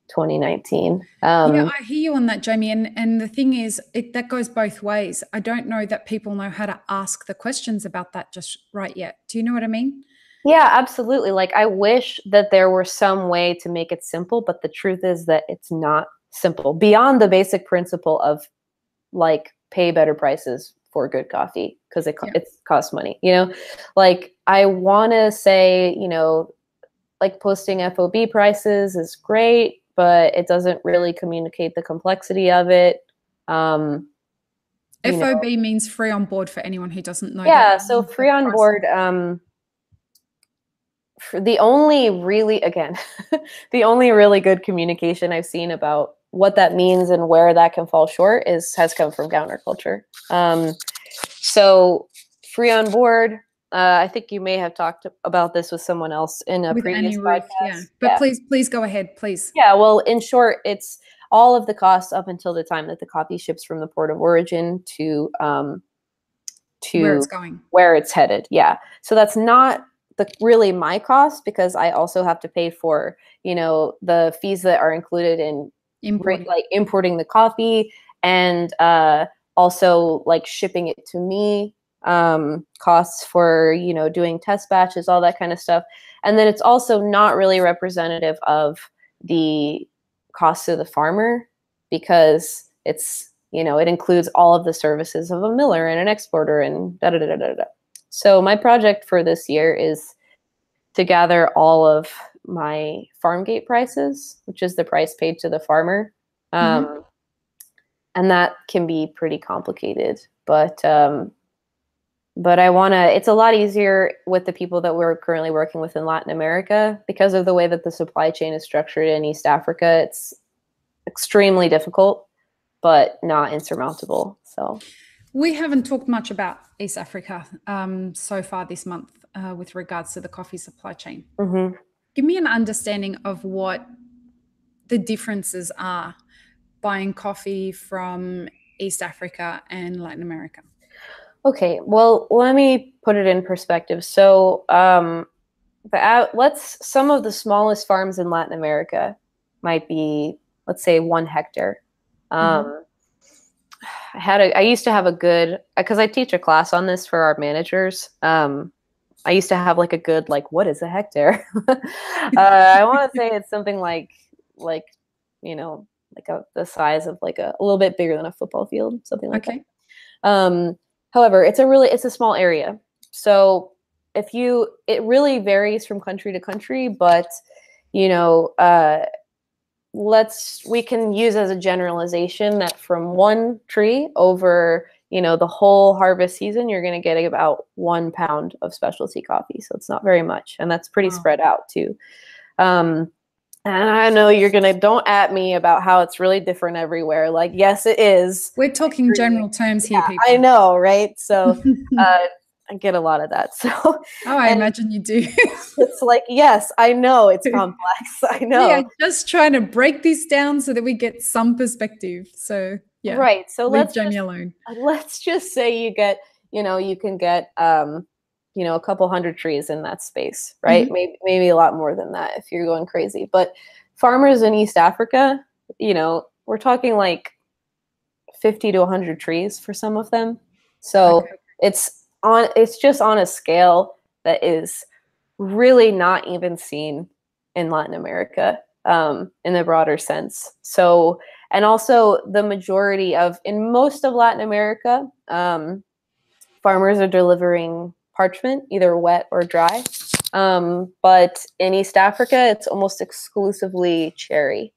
2019. Yeah, I hear you on that, Jamie. And the thing is, that goes both ways. I don't know that people know how to ask the questions about that just right yet. Do you know what I mean? Yeah, absolutely. Like, I wish that there were some way to make it simple, but the truth is that it's not simple beyond the basic principle of like pay better prices for good coffee because it costs money, you know? Like, I want to say, you know, like posting FOB prices is great, but it doesn't really communicate the complexity of it. FOB means free on board for anyone who doesn't know. Yeah, so free on board. The only really good communication I've seen about what that means and where that can fall short has come from Counterculture. So free on board. I think you may have talked about this with someone else in a previous podcast. Yeah. But please go ahead, please. Yeah, well, in short, it's all of the costs up until the time that the coffee ships from the port of origin to where it's going, where it's headed. Yeah. So that's not really my cost, because I also have to pay for, you know, the fees that are included in importing the coffee, and also like shipping it to me, costs for, you know, doing test batches, all that kind of stuff. And then it's also not really representative of the costs to the farmer, because it's, you know, it includes all of the services of a miller and an exporter and da da da da da. So my project for this year is to gather all of my farm gate prices, which is the price paid to the farmer. And that can be pretty complicated, but I want to, it's a lot easier with the people that we're currently working with in Latin America because of the way that the supply chain is structured in East Africa. It's extremely difficult, but not insurmountable. So we haven't talked much about East Africa so far this month with regards to the coffee supply chain. Give me an understanding of what the differences are buying coffee from East Africa and Latin America. Okay, well, let me put it in perspective. So, some of the smallest farms in Latin America might be, let's say, 1 hectare. Um, I used to have a good, because I teach a class on this for our managers. I used to have like a good, like, what is a hectare? I want to say it's something like, you know, the size of like a little bit bigger than a football field, something like that. However, it's a small area. So it really varies from country to country, but you know, we can use as a generalization that from one tree over, you know, the whole harvest season, you're going to get about 1 pound of specialty coffee. So it's not very much. And that's pretty spread out too. And I know don't at me about how it's really different everywhere. Like, yes, it is. We're talking general terms here, people. I know, right? So I get a lot of that. So I imagine you do. It's like, yes, I know it's complex. I know. Yeah, just trying to break this down so that we get some perspective. So yeah. Right. So leave Jamie alone. Let's just say you can get a couple hundred trees in that space, right? Maybe a lot more than that if you're going crazy. But farmers in East Africa, we're talking like 50 to 100 trees for some of them. So it's just on a scale that is really not even seen in Latin America in the broader sense. So, and also the majority in most of Latin America, farmers are delivering parchment, either wet or dry. But in East Africa, it's almost exclusively cherry.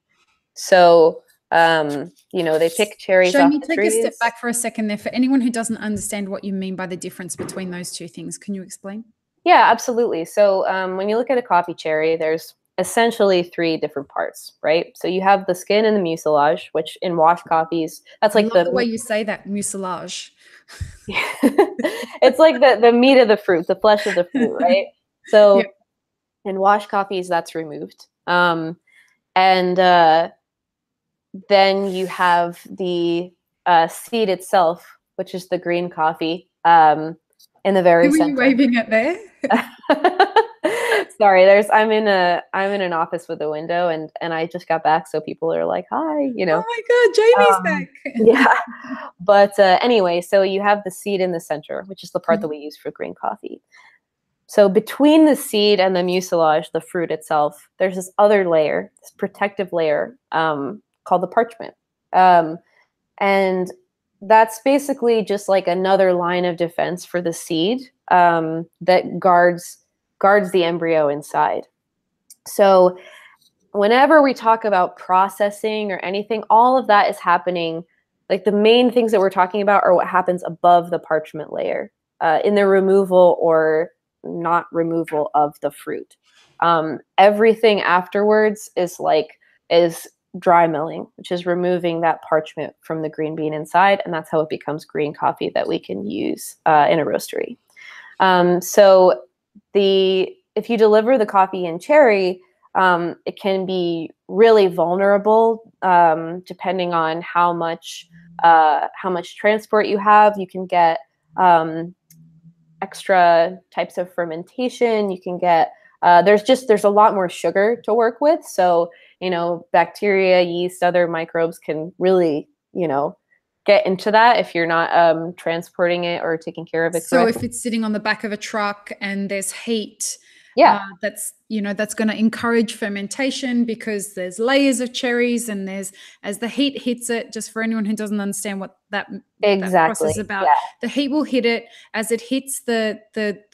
So, they pick cherries off the trees. Take a step back for a second there. For anyone who doesn't understand what you mean by the difference between those two things, can you explain? Yeah, absolutely. So when you look at a coffee cherry, there's essentially 3 different parts, right? So you have the skin and the mucilage, which in washed coffees, that's like the way you say that, mucilage. It's like the meat of the fruit, the flesh of the fruit, right? So in washed coffees, that's removed. And then you have the seed itself, which is the green coffee, in the very center. Who were you waving at there? Sorry, I'm in an office with a window, and I just got back, so people are like, "Hi," Oh my God, Jamie's back. Yeah, but anyway, so you have the seed in the center, which is the part that we use for green coffee. So between the seed and the mucilage, the fruit itself, there's this other layer, this protective layer called the parchment, and that's basically just like another line of defense for the seed that guards the embryo inside. So whenever we talk about processing or anything, all of that is happening. Like the main things that we're talking about are what happens above the parchment layer in the removal or not removal of the fruit. Everything afterwards is dry milling, which is removing that parchment from the green bean inside, and that's how it becomes green coffee that we can use in a roastery. So if you deliver the coffee in cherry, it can be really vulnerable depending on how much transport you have. You can get extra types of fermentation. You can get there's a lot more sugar to work with. So bacteria, yeast, other microbes can really get into that if you're not transporting it or taking care of it correctly. So if it's sitting on the back of a truck and there's heat, that's going to encourage fermentation because there's layers of cherries, and as the heat hits it, just for anyone who doesn't understand what that process is about, the heat will hit it. As it hits the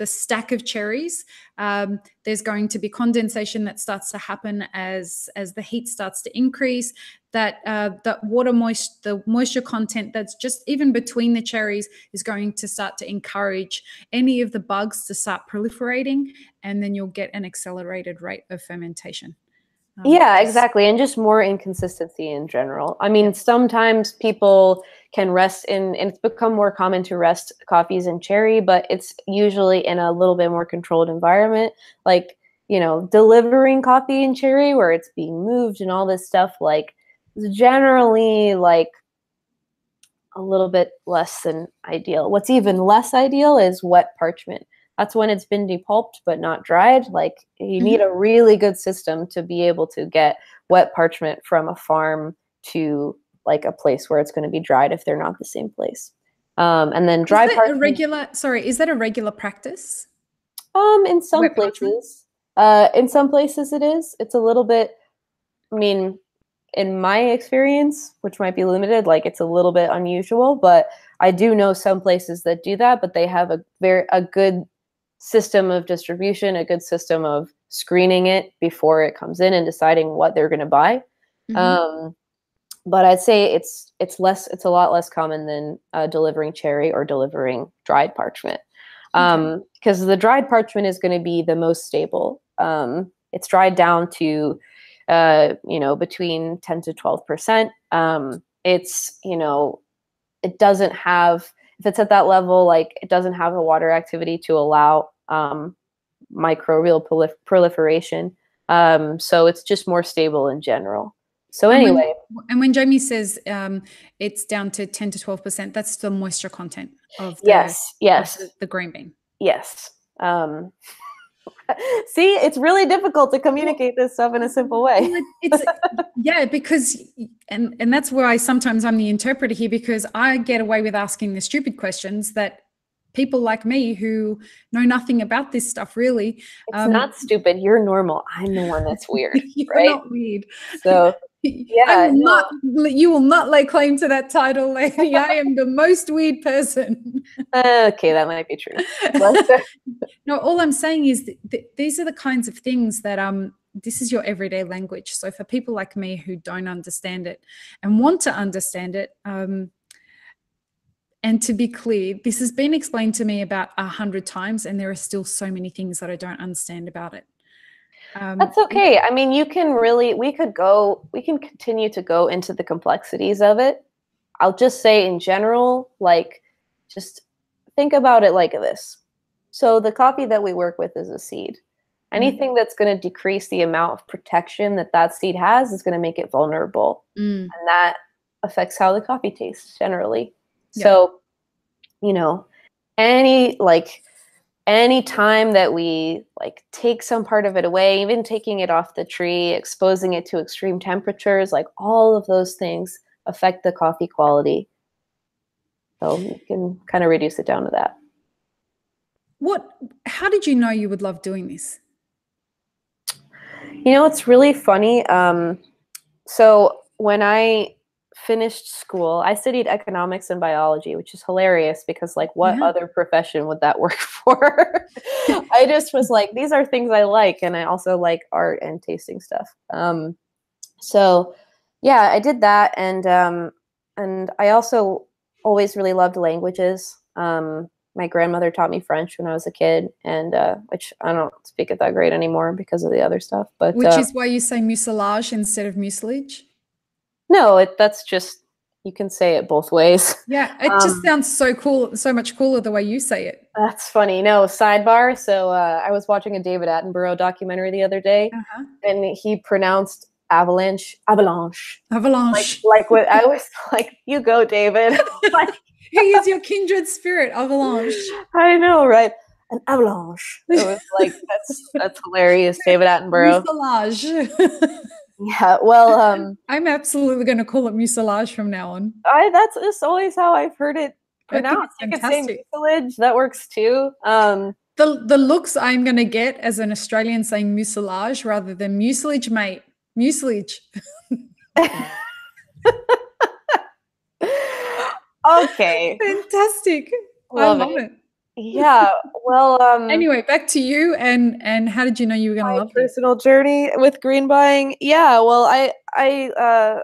stack of cherries, there's going to be condensation that starts to happen as the heat starts to increase. That the moisture content that's just even between the cherries is going to start to encourage any of the bugs to start proliferating, and then you'll get an accelerated rate of fermentation. Exactly. And just more inconsistency in general. I mean, sometimes people can rest and it's become more common to rest coffees in cherry, but it's usually in a little bit more controlled environment, like, delivering coffee in cherry where it's being moved and all this stuff, generally a little bit less than ideal. What's even less ideal is wet parchment. That's when it's been depulped but not dried. Like you need a really good system to be able to get wet parchment from a farm to like a place where it's going to be dried if they're not the same place. And then dry parchment. Is that a regular practice? In some places. In some places it is. It's a little bit, I mean, in my experience, which might be limited, like it's a little bit unusual, but I do know some places that do that, but they have a good system of distribution, a good system of screening it before it comes in and deciding what they're going to buy. But I'd say it's a lot less common than delivering cherry or delivering dried parchment. Because the dried parchment is going to be the most stable. It's dried down to, between 10 to 12%. It's, it doesn't have, if it's at that level, like it doesn't have a water activity to allow microbial proliferation. So it's just more stable in general. So anyway. And when Jamie says it's down to 10 to 12%, that's the moisture content of the green bean. Yes. See, it's really difficult to communicate this stuff in a simple way. Because and that's where sometimes I'm the interpreter here, because I get away with asking the stupid questions that people like me who know nothing about this stuff really. It's not stupid. You're normal. I'm the one that's weird. You're right? not weird. So yeah, you will not lay claim to that title, lady. I am the most weird person. Okay, that might be true. No, all I'm saying is these are the kinds of things that this is your everyday language. So for people like me who don't understand it and want to understand it, and to be clear, this has been explained to me about 100 times, and there are still so many things that I don't understand about it. That's okay. I mean, we can continue to go into the complexities of it. I'll just say in general, like, just think about it like this. So the coffee that we work with is a seed. Anything that's going to decrease the amount of protection that seed has is going to make it vulnerable. And that affects how the coffee tastes generally. Yeah. So, any time that we like take some part of it away, even taking it off the tree, exposing it to extreme temperatures, like all of those things affect the coffee quality. So you can kind of reduce it down to that. How did you know you would love doing this? It's really funny. So when I finished school, I studied economics and biology, which is hilarious because like what other profession would that work for? I just was like, these are things I like, and I also like art and tasting stuff. So yeah, I did that, and I also always really loved languages. My grandmother taught me French when I was a kid, and which I don't speak it that great anymore because of the other stuff. But which is why you say mucilage instead of mucilage? No, that's just, you can say it both ways. Yeah, it just sounds so cool, so much cooler the way you say it. That's funny. No, sidebar. So I was watching a David Attenborough documentary the other day, and he pronounced avalanche. Like what I was like, you go, David. Like, he is your kindred spirit, avalanche. I know, right? An avalanche. It was like, that's hilarious, David Attenborough. Mucilage. Yeah, well, I'm absolutely going to call it mucilage from now on. That's just always how I've heard it pronounced. You could say mucilage. That works too. The looks I'm going to get as an Australian saying mucilage rather than mucilage, mate. Mucilage. Okay. Fantastic. I love it. Yeah. Well, anyway, back to you, and how did you know you were going to love my personal journey with green buying? Yeah, well, I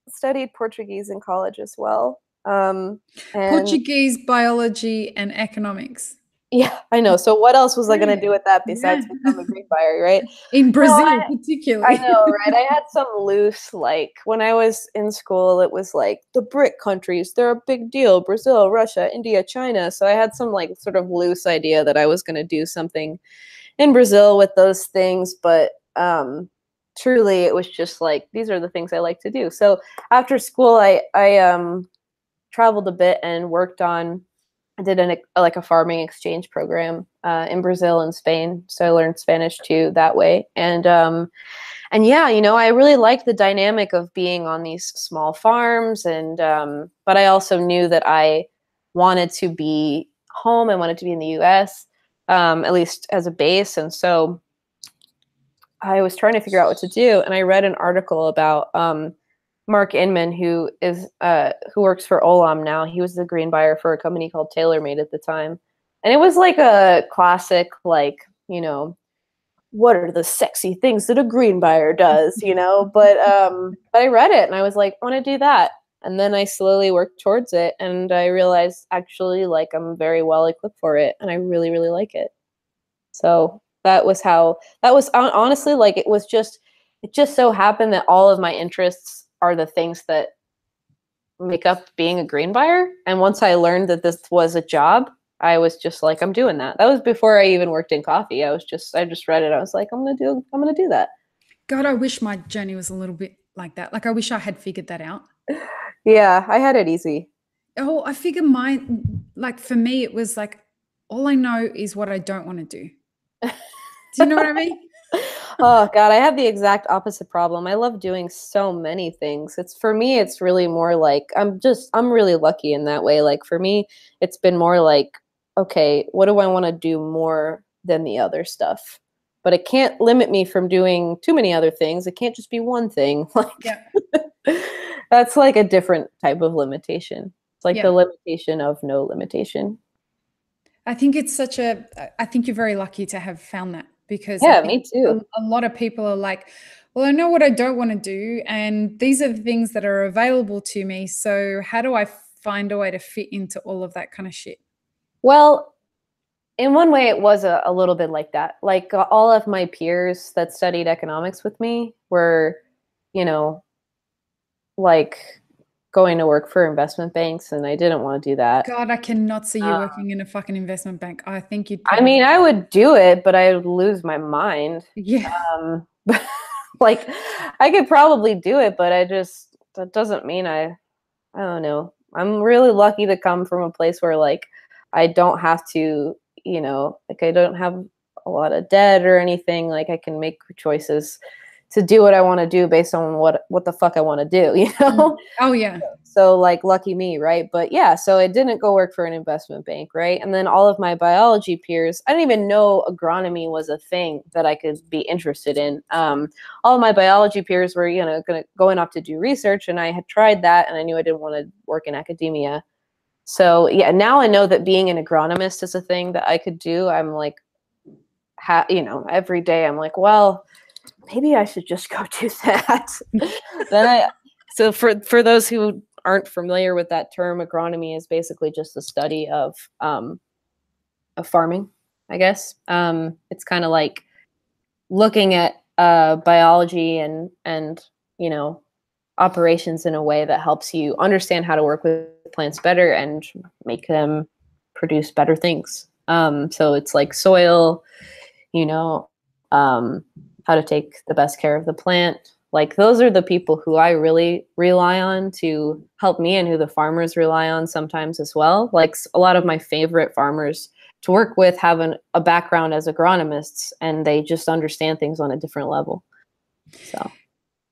studied Portuguese in college as well. And Portuguese, biology, and economics. Yeah, I know. So what else was I going to do with that besides become a green buyer, right? In Brazil, particularly. I know, right? I had some loose, like, when I was in school, it was like the BRIC countries, they're a big deal. Brazil, Russia, India, China. So I had some, like, sort of loose idea that I was going to do something in Brazil with those things. But truly, it was just like, these are the things I like to do. So after school, I traveled a bit and worked on, I did a farming exchange program in Brazil and Spain. So I learned Spanish too that way. And yeah, you know, I really liked the dynamic of being on these small farms. And but I also knew that I wanted to be home. I wanted to be in the US, at least as a base. And so I was trying to figure out what to do. And I read an article about Mark Inman, who works for Olam now. He was the green buyer for a company called TaylorMade at the time. And it was like a classic, like, you know, what are the sexy things that a green buyer does, you know? But I read it and I was like, I want to do that. And then I slowly worked towards it. And I realized actually, like, I'm very well equipped for it. And I really, really like it. So that was honestly, like, it just so happened that all of my interests are the things that make up being a green buyer. And once I learned that this was a job, I was just like, I'm doing that. That was before I even worked in coffee. I just read it. I was like, I'm gonna do that. God, I wish my journey was a little bit like that. Like, I wish I had figured that out. Yeah, I had it easy. Oh, I figured like, for me, it was like, all I know is what I don't want to do. Do you know what I mean? Oh God, I have the exact opposite problem. I love doing so many things. For me, it's really more like, I'm really lucky in that way. Like, for me, it's been more like, okay, what do I want to do more than the other stuff? But it can't limit me from doing too many other things. It can't just be one thing. Like, yeah. That's like a different type of limitation. It's like the limitation of no limitation. I think I think you're very lucky to have found that, because me too. A lot of people are like, well, I know what I don't want to do, and these are the things that are available to me. So how do I find a way to fit into all of that kind of shit? Well, in one way, it was a little bit like that. Like, all of my peers that studied economics with me were, you know, like, going to work for investment banks, and I didn't want to do that. God, I cannot see you working in a fucking investment bank. I think you'd I mean, I would do it, but I would lose my mind. Yeah. Like, I could probably do it, but that doesn't mean I don't know. I'm really lucky to come from a place where, like, I don't have to, you know, like, I don't have a lot of debt or anything. Like, I can make choices to do what I want to do based on what the fuck I want to do, you know? Oh yeah. So, like, lucky me, right? But yeah, so I didn't go work for an investment bank, right? And then all of my biology peers, I didn't even know agronomy was a thing that I could be interested in. All of my biology peers were, you know, going off to do research, and I had tried that, and I knew I didn't want to work in academia. So yeah, now I know that being an agronomist is a thing that I could do. I'm like, you know, every day I'm like, well, maybe I should just go do that. So for those who aren't familiar with that term, agronomy is basically just the study of farming, I guess. It's kind of like looking at biology and you know, operations in a way that helps you understand how to work with plants better and make them produce better things. So it's like soil, you know, how to take the best care of the plant. Like, those are the people who I really rely on to help me, and who the farmers rely on sometimes as well. Like, a lot of my favorite farmers to work with have a background as agronomists, and they just understand things on a different level. So,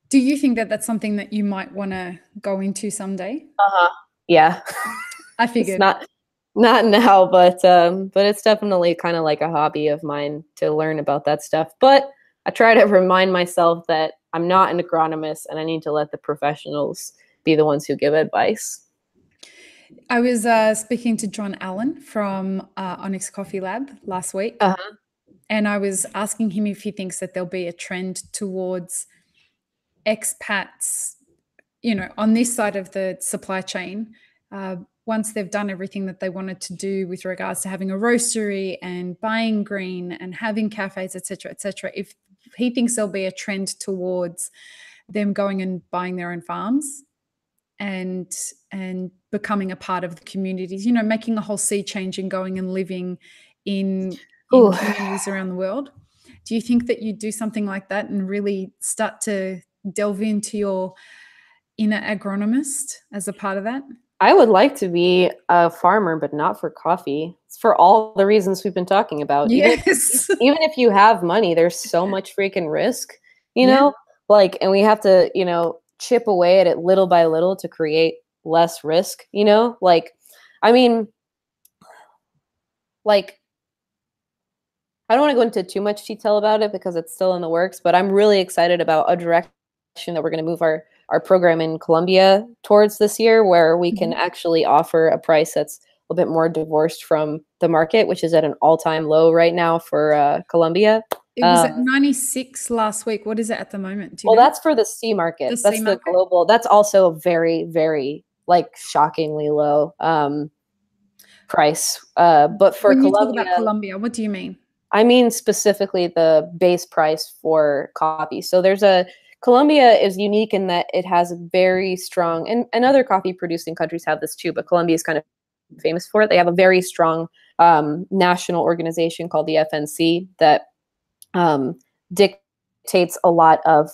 do you think that that's something that you might want to go into someday? Yeah. I figured. It's not now, but it's definitely kind of like a hobby of mine to learn about that stuff. But I try to remind myself that I'm not an agronomist, and I need to let the professionals be the ones who give advice. I was speaking to John Allen from Onyx Coffee Lab last week. And I was asking him if he thinks that there'll be a trend towards expats, you know, on this side of the supply chain, once they've done everything that they wanted to do with regards to having a roastery and buying green and having cafes, et cetera, if he thinks there'll be a trend towards them going and buying their own farms and becoming a part of the communities, you know, making a whole sea change and going and living in communities around the world. Do you think that you do something like that and really start to delve into your inner agronomist as a part of that? I would like to be a farmer, but not for coffee. It's for all the reasons we've been talking about. Yes. Even if you have money, there's so much freaking risk, you know? Like, and we have to, you know, chip away at it little by little to create less risk, you know? Like, I mean, like, I don't want to go into too much detail about it because it's still in the works, but I'm really excited about a direction that we're going to move our program in Colombia towards this year, where we can actually offer a price that's a little bit more divorced from the market, which is at an all-time low right now for Colombia. It was at 96 last week. What is it at the moment? Do you well, know? that's for the C market. That's the global. That's also a very, very like shockingly low price. But for when you Colombia, talk about Colombia, what do you mean? I mean specifically the base price for coffee. So Colombia is unique in that it has a very strong, and other coffee producing countries have this too, but Colombia is kind of famous for it. They have a very strong national organization called the FNC that dictates a lot of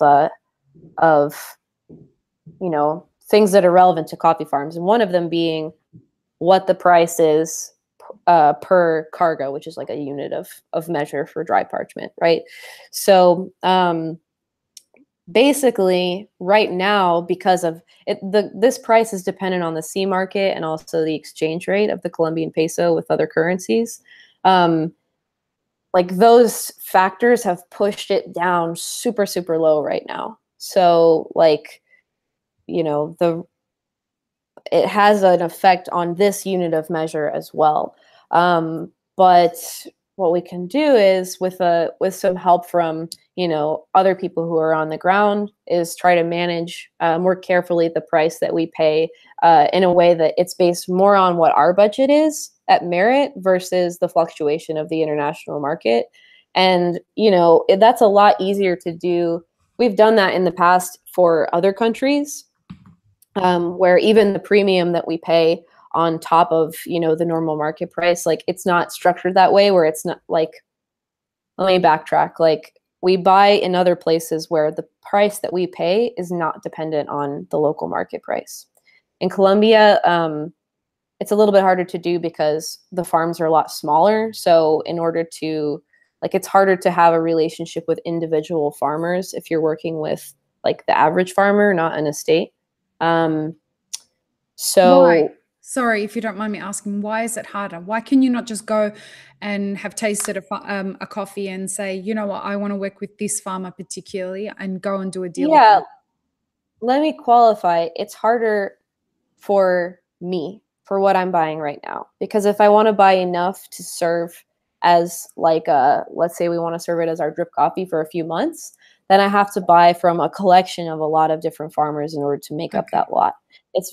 you know, things that are relevant to coffee farms, and one of them being what the price is per cargo, which is like a unit of measure for dry parchment, right? So basically right now, because of it, this price is dependent on the C market and also the exchange rate of the Colombian peso with other currencies. Like those factors have pushed it down super, super low right now. So like, you know, it has an effect on this unit of measure as well. But what we can do is with some help from, you know, other people who are on the ground is try to manage more carefully the price that we pay in a way that it's based more on what our budget is at merit versus the fluctuation of the international market. And, you know, that's a lot easier to do. We've done that in the past for other countries, where even the premium that we pay on top of, you know, the normal market price, like it's not structured that way, where it's not like, let me backtrack. Like we buy in other places where the price that we pay is not dependent on the local market price. In Colombia, it's a little bit harder to do because the farms are a lot smaller. So in order to, like, it's harder to have a relationship with individual farmers if you're working with like the average farmer, not an estate. So why? Sorry, if you don't mind me asking, why is it harder? Why can you not just go and have tasted a coffee and say, you know what, I want to work with this farmer particularly, and go and do a deal with them? Let me qualify. It's harder for me, for what I'm buying right now, because if I want to buy enough to serve as like let's say we want to serve it as our drip coffee for a few months, then I have to buy from a collection of a lot of different farmers in order to make up that lot. It's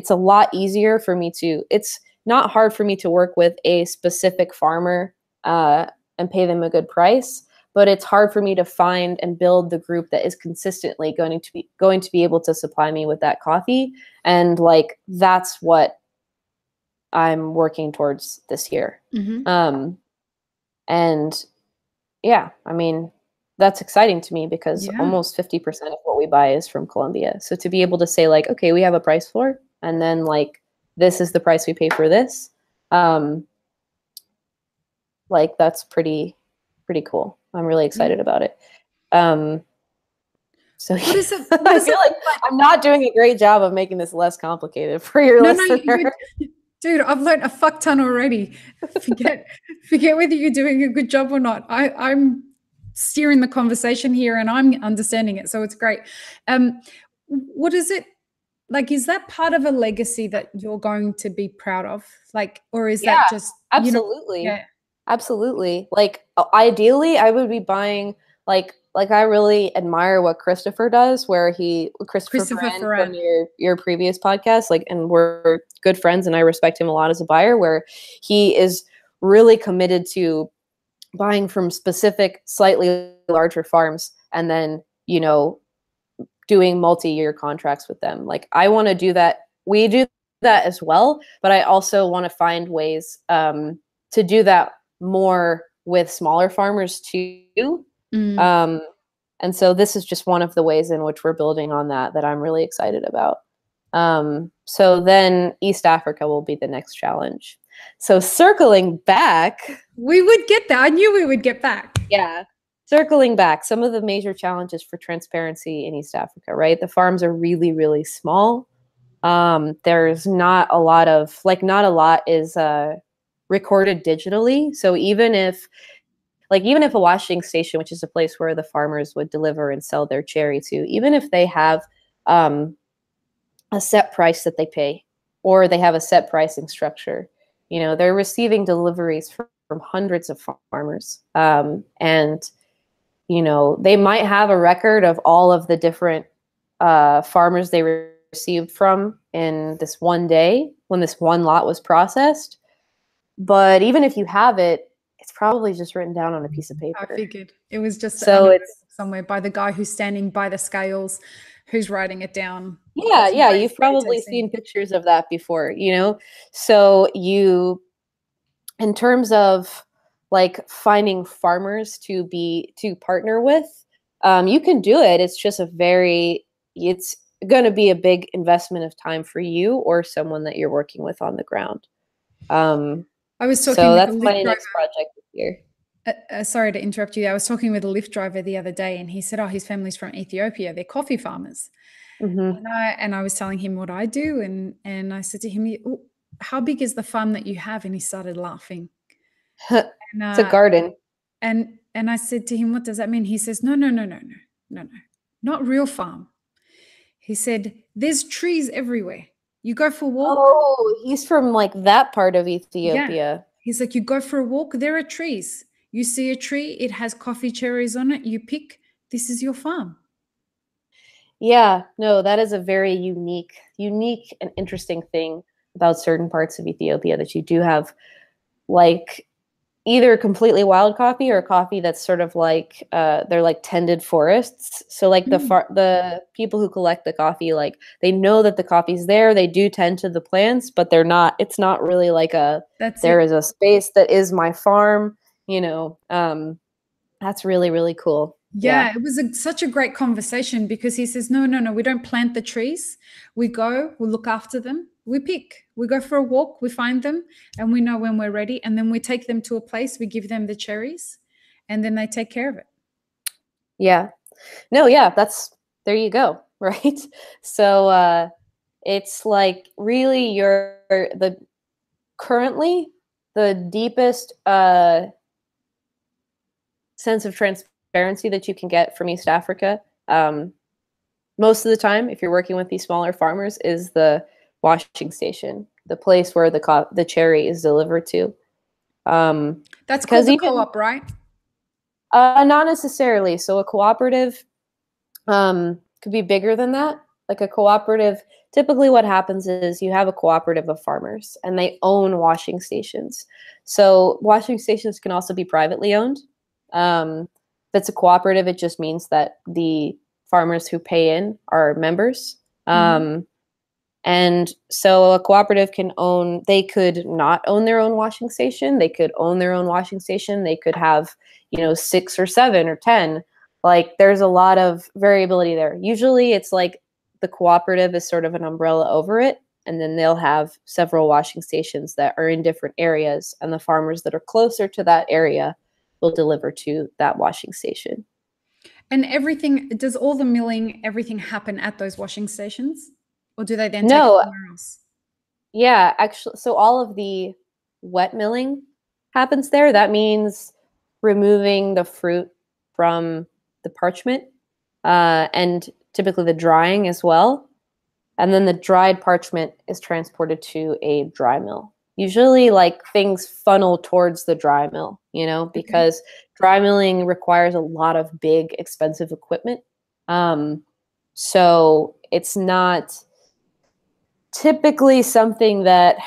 a lot easier for me to, it's not hard for me to work with a specific farmer and pay them a good price, but it's hard for me to find and build the group that is consistently going to be able to supply me with that coffee. And like, that's what I'm working towards this year. And yeah, I mean, that's exciting to me because almost 50% of what we buy is from Colombia. So to be able to say like, okay, we have a price floor, and then like, this is the price we pay for this. Like that's pretty cool. I'm really excited about it. So what is it? I feel like I'm not doing a great job of making this less complicated for your listeners. Dude, I've learned a fuck ton already. Forget whether you're doing a good job or not. I'm steering the conversation here and I'm understanding it. So it's great. What is it like? Is that part of a legacy that you're going to be proud of? Like, or is that just absolutely? You know, absolutely. Like ideally I would be buying like I really admire what Christopher does, where Christopher from your previous podcast, like, and we're good friends and I respect him a lot as a buyer, where he is really committed to buying from specific, slightly larger farms and then, you know, doing multi-year contracts with them. Like I want to do that. We do that as well, but I also want to find ways to do that more with smaller farmers too. And so this is just one of the ways in which we're building on that I'm really excited about. So then East Africa will be the next challenge. So circling back. We would get there. I knew we would get back. Yeah. Circling back, some of the major challenges for transparency in East Africa, right? The farms are really, really small. There's not a lot of, not a lot is recorded digitally. So even if a washing station, which is a place where the farmers would deliver and sell their cherry to, even if they have a set price that they pay, or they have a set pricing structure, they're receiving deliveries from hundreds of farmers. And they might have a record of all of the different farmers they received from in this one day when this one lot was processed. But even if you have it, it's probably just written down on a piece of paper. I figured it was just it's somewhere by the guy who's standing by the scales, who's writing it down. Yeah, you've probably seen pictures of that before, So in terms of finding farmers to partner with, you can do it. It's just it's going to be a big investment of time for you or someone that you're working with on the ground. I was talking. So that's my next project this year. Sorry to interrupt you. I was talking with a Lyft driver the other day, and he said, "Oh, his family's from Ethiopia. They're coffee farmers." Mm-hmm. And I was telling him what I do, and I said to him, "How big is the farm that you have?" And he started laughing. It's a garden. And I said to him, "What does that mean?" He says, No, not real farm. He said, "There's trees everywhere. You go for a walk." Oh, he's from that part of Ethiopia. Yeah. He's like, you go for a walk, there are trees. You see a tree, it has coffee cherries on it. You pick, this is your farm. Yeah, no, that is a very unique and interesting thing about certain parts of Ethiopia, that you do have either completely wild coffee or coffee that's sort of they're tended forests. So the people who collect the coffee, they know that the coffee's there. They do tend to the plants, but it's not really there is a space that is my farm, that's really, really cool. Yeah, it was such a great conversation, because he says, no, we don't plant the trees. We go, we look after them. We pick, we go for a walk, we find them, and we know when we're ready. And then we take them to a place, we give them the cherries, and then they take care of it. Yeah. No, yeah, there you go. Right. So it's really currently the deepest sense of transparency that you can get from East Africa. Most of the time, if you're working with these smaller farmers, is the washing station, the place where the cherry is delivered to. That's called a co-op, right? Not necessarily. So a cooperative could be bigger than that. A cooperative, typically what happens is you have a cooperative of farmers and they own washing stations. So washing stations can also be privately owned. If it's a cooperative, it just means that the farmers who pay in are members. And so a cooperative they could not own their own washing station. They could own their own washing station. They could have, 6 or 7 or 10. There's a lot of variability there. Usually it's the cooperative is sort of an umbrella over it. And then they'll have several washing stations that are in different areas. And the farmers that are closer to that area will deliver to that washing station. And does all the milling, everything happen at those washing stations? Or do they then take it somewhere else? Yeah, actually, so all of the wet milling happens there. That means removing the fruit from the parchment, and typically the drying as well. And then the dried parchment is transported to a dry mill. Usually things funnel towards the dry mill, because dry milling requires a lot of big, expensive equipment. So it's not typically something that,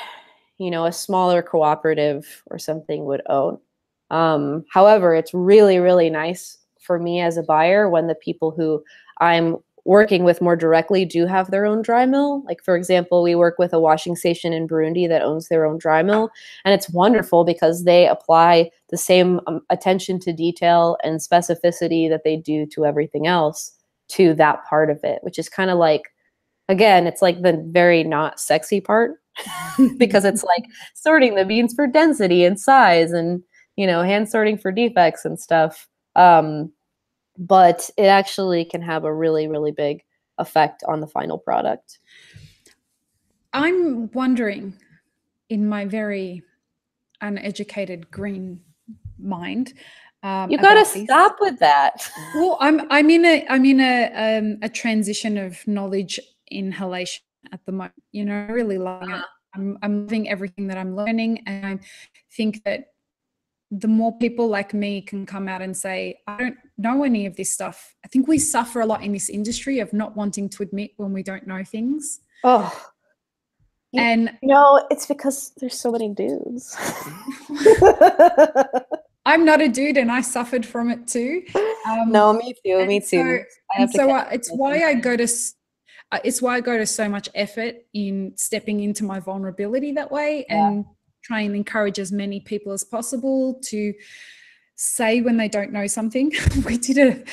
a smaller cooperative or something would own. However, it's really, really nice for me as a buyer when the people who I'm working with more directly do have their own dry mill. For example, we work with a washing station in Burundi that owns their own dry mill. And it's wonderful because they apply the same attention to detail and specificity that they do to everything else to that part of it, which is kind of like again, it's like the very not sexy part because it's like sorting the beans for density and size and, you know, hand sorting for defects and stuff. But it actually can have a really, really big effect on the final product. I'm wondering, in my very uneducated green mind, you gotta stop with that. Well, I'm in a transition of knowledge inhalation at the moment. You know, I really love it. I'm loving everything that I'm learning, and I think that the more people like me can come out and say, I don't know any of this stuff. I think we suffer a lot in this industry of not wanting to admit when we don't know things. Oh, and you know, it's because there's so many dudes. I'm not a dude, and I suffered from it too. No, me too. Me too. It's why I go to so much effort in stepping into my vulnerability that way, and try and encourage as many people as possible to say when they don't know something. we did an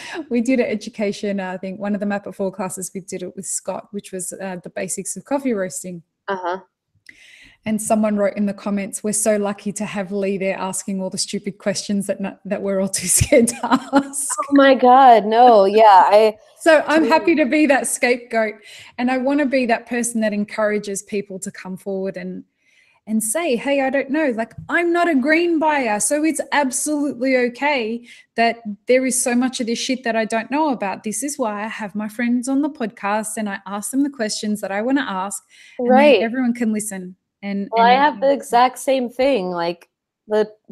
education, I think one of the Map It 4 classes, we did it with Scott, which was the basics of coffee roasting. And someone wrote in the comments, we're so lucky to have Lee there asking all the stupid questions that we're all too scared to ask. Oh my God, no, yeah. So I'm happy to be that scapegoat, and I want to be that person that encourages people to come forward and say, hey, I don't know, like, I'm not a green buyer, so it's absolutely okay that there is so much of this shit that I don't know about. This is why I have my friends on the podcast and I ask them the questions that I want to ask, and then everyone can listen. And I have the exact same thing. Like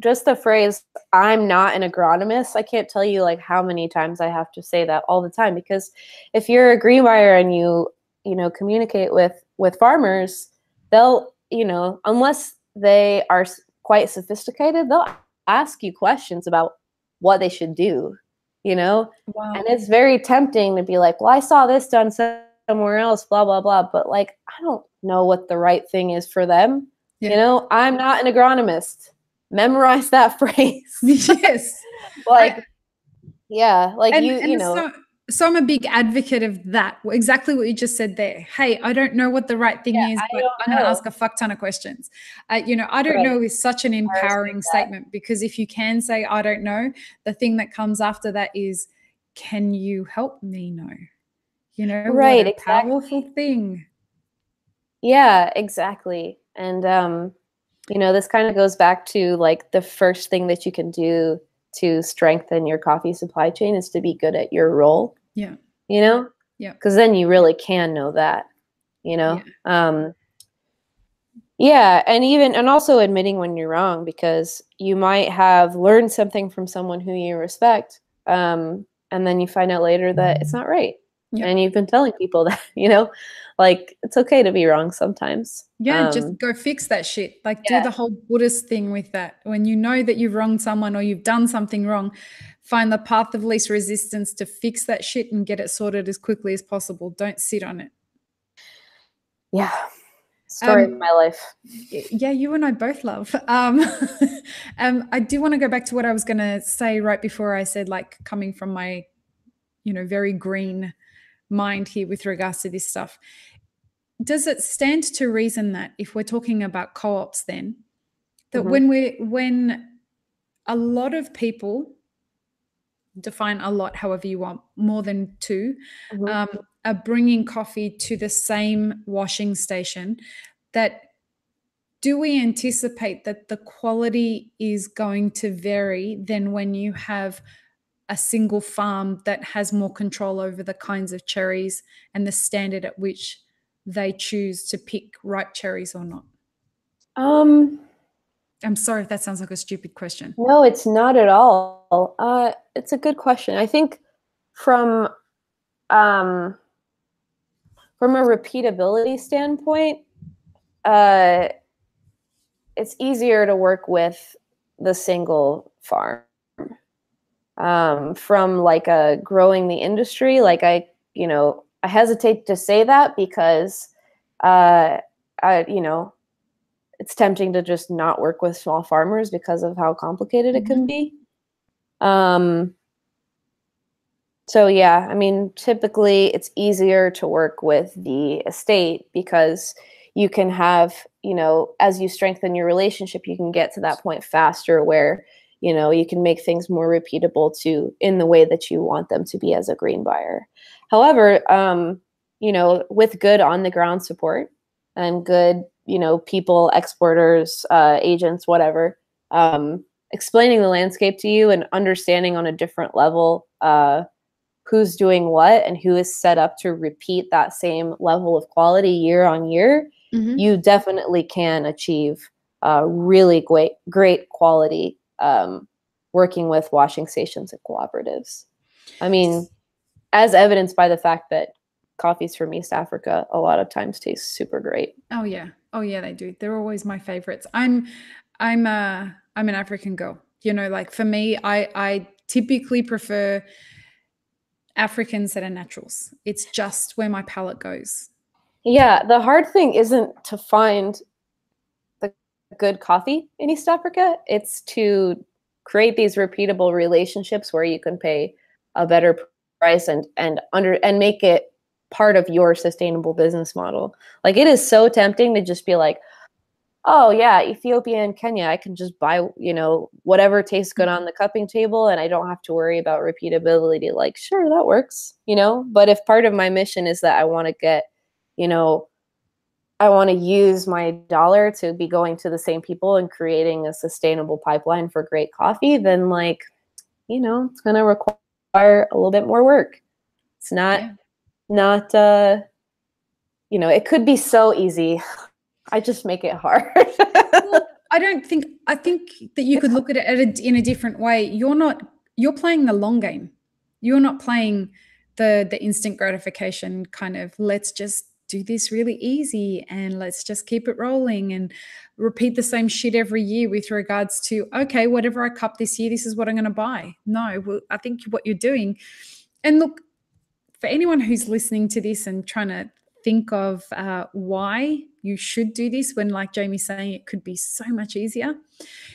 just the phrase, I'm not an agronomist. I can't tell you like how many times I have to say that all the time, because if you're a green buyer and you know, communicate with farmers, they'll, you know, unless they are quite sophisticated, they'll ask you questions about what they should do, you know? Wow. And it's very tempting to be like, well, I saw this done somewhere else, blah, blah, blah. But like, I don't know what the right thing is for them. You know, I'm not an agronomist. Memorize that phrase. Yes. Like, you know. So I'm a big advocate of that. Exactly what you just said there. Hey, I don't know what the right thing is, but I'm going to ask a fuck ton of questions. You know, I don't know is such an empowering statement, because if you can say, I don't know, the thing that comes after that is, can you help me know? You know, what a powerful thing. Yeah, exactly. And, you know, this kind of goes back to like the first thing that you can do to strengthen your coffee supply chain is to be good at your role. Yeah. You know? Yeah. Because then you really can know that, you know? Yeah. And also admitting when you're wrong, because you might have learned something from someone who you respect. And then you find out later that it's not right. Yeah. And you've been telling people that, you know, like, it's okay to be wrong sometimes. Yeah, just go fix that shit. Like, do the whole Buddhist thing with that. When you know that you've wronged someone or you've done something wrong, find the path of least resistance to fix that shit and get it sorted as quickly as possible. Don't sit on it. Yeah. Story of my life. Yeah, you and I both love. I do want to go back to what I was going to say right before I said, like, coming from my, you know, very green mind here with regards to this stuff. Does it stand to reason that if we're talking about co-ops then, that when a lot of people, define a lot however you want, more than two, are bringing coffee to the same washing station, that do we anticipate that the quality is going to vary than when you have a single farm that has more control over the kinds of cherries and the standard at which they choose to pick ripe cherries or not? I'm sorry if that sounds like a stupid question. No, it's not at all. It's a good question. I think from a repeatability standpoint, it's easier to work with the single farm. From like a growing the industry, like I hesitate to say that because you know, it's tempting to just not work with small farmers because of how complicated it can be. So yeah, I mean, typically it's easier to work with the estate because you can have, you know, as you strengthen your relationship, you can get to that point faster where, you know, you can make things more repeatable to in the way that you want them to be as a green buyer. However, you know, with good on the ground support and good, you know, people, exporters, agents, whatever, explaining the landscape to you and understanding on a different level, who's doing what and who is set up to repeat that same level of quality year on year, you definitely can achieve really great quality working with washing stations and cooperatives. I mean, as evidenced by the fact that coffees from East Africa a lot of times taste super great. Oh yeah. Oh yeah, they do. They're always my favorites. I'm an African girl. You know, like for me, I typically prefer Africans that are naturals. It's just where my palate goes. Yeah, the hard thing isn't to find the good coffee in East Africa. It's to create these repeatable relationships where you can pay a better price and make it part of your sustainable business model. Like it is so tempting to just be like, oh yeah, Ethiopia and Kenya, I can just buy, you know, whatever tastes good on the cupping table and I don't have to worry about repeatability. Like, sure, that works, you know, but if part of my mission is that I want to get, you know, I want to use my dollar to be going to the same people and creating a sustainable pipeline for great coffee, then like, you know, it's going to require a little bit more work. It's not, you know, it could be so easy. I just make it hard. Well, I think that you could look at it in a different way. You're playing the long game. You're not playing the instant gratification kind of, let's just do this really easy and let's just keep it rolling and repeat the same shit every year with regards to, okay, whatever I cup this year, this is what I'm going to buy. No, well, I think what you're doing, and look, for anyone who's listening to this and trying to think of why you should do this when, like Jamie's saying, it could be so much easier.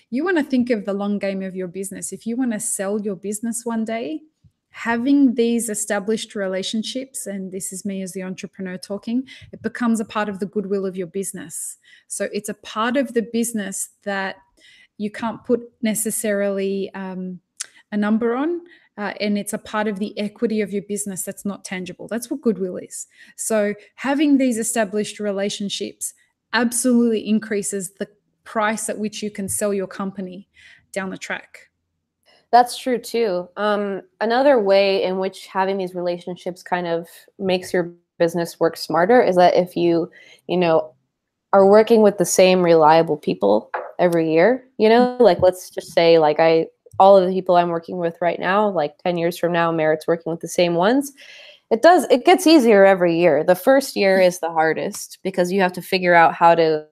You want to think of the long game of your business. If you want to sell your business one day, having these established relationships, and this is me as the entrepreneur talking, it becomes a part of the goodwill of your business. So it's a part of the business that you can't put necessarily a number on. And it's a part of the equity of your business that's not tangible. That's what goodwill is. So having these established relationships absolutely increases the price at which you can sell your company down the track. That's true too. Another way in which having these relationships kind of makes your business work smarter is that if you know, are working with the same reliable people every year, you know, like let's just say like all of the people I'm working with right now, like 10 years from now, Merit's working with the same ones. It gets easier every year. The first year is the hardest because you have to figure out how to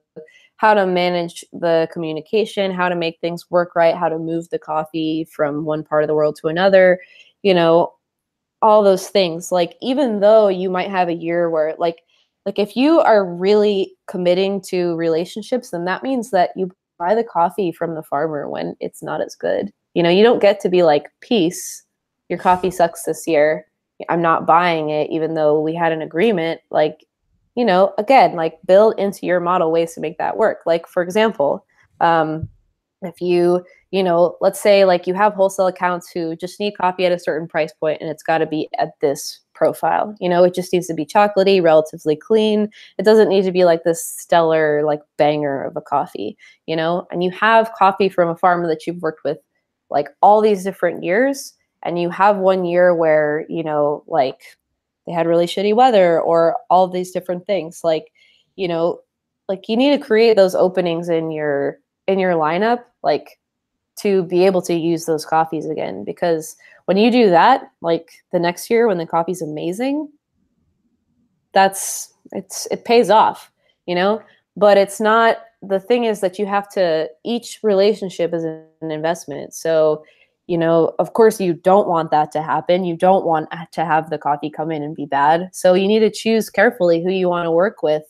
manage the communication, how to make things work right, how to move the coffee from one part of the world to another, you know, all those things. Like, even though you might have a year where like if you are really committing to relationships, then that means that you buy the coffee from the farmer when it's not as good. You know, you don't get to be like, peace, your coffee sucks this year, I'm not buying it, even though we had an agreement. Like, you know, again, like build into your model ways to make that work. Like, for example, if you know, let's say like you have wholesale accounts who just need coffee at a certain price point and it's got to be at this profile, you know, it just needs to be chocolatey, relatively clean. It doesn't need to be like this stellar, like banger of a coffee, you know, and you have coffee from a farmer that you've worked with like all these different years. And you have one year where, you know, like they had really shitty weather or all these different things. Like, you know, like you need to create those openings in your lineup, like to be able to use those coffees again. Because when you do that, like the next year when the coffee's amazing, it pays off, you know. But it's not, the thing is that you have to, each relationship is an investment. So, you know, of course you don't want that to happen. You don't want to have the coffee come in and be bad. So you need to choose carefully who you want to work with,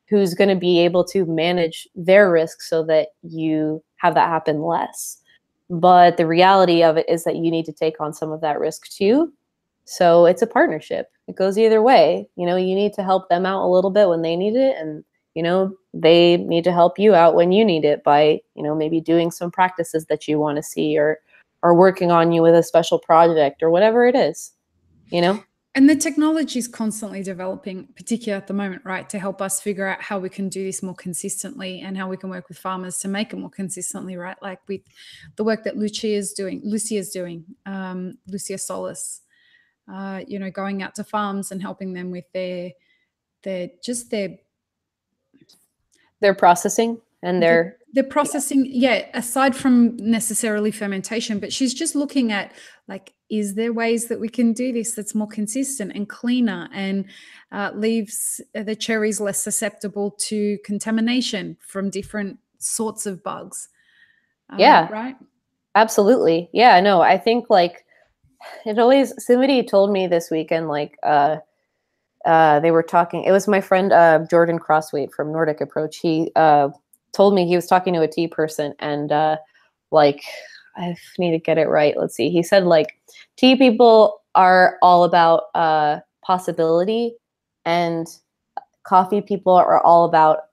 who's going to be able to manage their risk so that you have that happen less. But the reality of it is that you need to take on some of that risk too. So it's a partnership. It goes either way. You know, you need to help them out a little bit when they need it, and you know, they need to help you out when you need it by, you know, maybe doing some practices that you want to see, or working on you with a special project or whatever it is, you know? And the technology is constantly developing, particularly at the moment, right, to help us figure out how we can do this more consistently and how we can work with farmers to make it more consistently, right? Like with the work that Lucia is doing, Lucia Solis, you know, going out to farms and helping them with their processing and their processing, aside from necessarily fermentation, but she's just looking at, like, is there ways that we can do this that's more consistent and cleaner and leaves the cherries less susceptible to contamination from different sorts of bugs? Right? Absolutely. Yeah, no, I think like somebody told me this weekend, like, they were talking, it was my friend Jordan Crossweight from Nordic Approach. He told me he was talking to a tea person, and like, I need to get it right. Let's see. He said like tea people are all about possibility, and coffee people are all about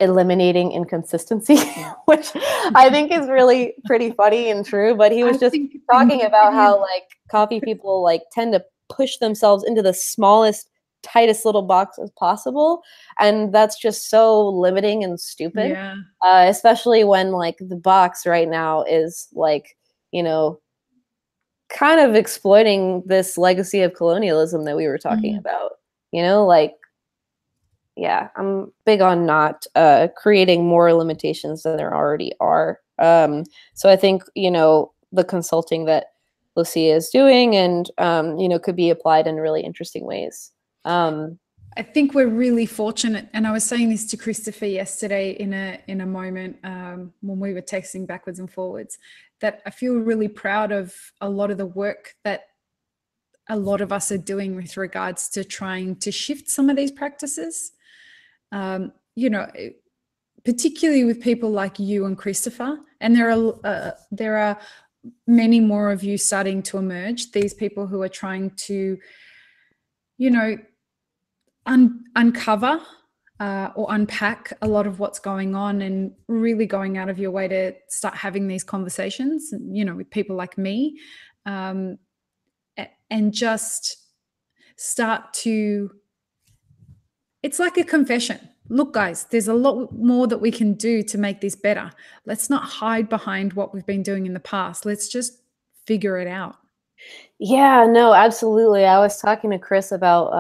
eliminating inconsistency, which I think is really pretty funny and true. But he was just talking about how like coffee people like tend to push themselves into the smallest, tightest little box as possible, and that's just so limiting and stupid. Especially when like the box right now is like, you know, kind of exploiting this legacy of colonialism that we were talking about, you know, like, yeah, I'm big on not creating more limitations than there already are. So I think, you know, the consulting that Lucia is doing and, you know, could be applied in really interesting ways. I think we're really fortunate, and I was saying this to Christopher yesterday in a moment when we were texting backwards and forwards, that I feel really proud of a lot of the work that a lot of us are doing with regards to trying to shift some of these practices. You know, particularly with people like you and Christopher, and there are many more of you starting to emerge. These people who are trying to, you know, uncover or unpack a lot of what's going on, and really going out of your way to start having these conversations, you know, with people like me, and just start to, it's like a confession. Look, guys, there's a lot more that we can do to make this better. Let's not hide behind what we've been doing in the past. Let's just figure it out. Yeah, no, absolutely. I was talking to Chris about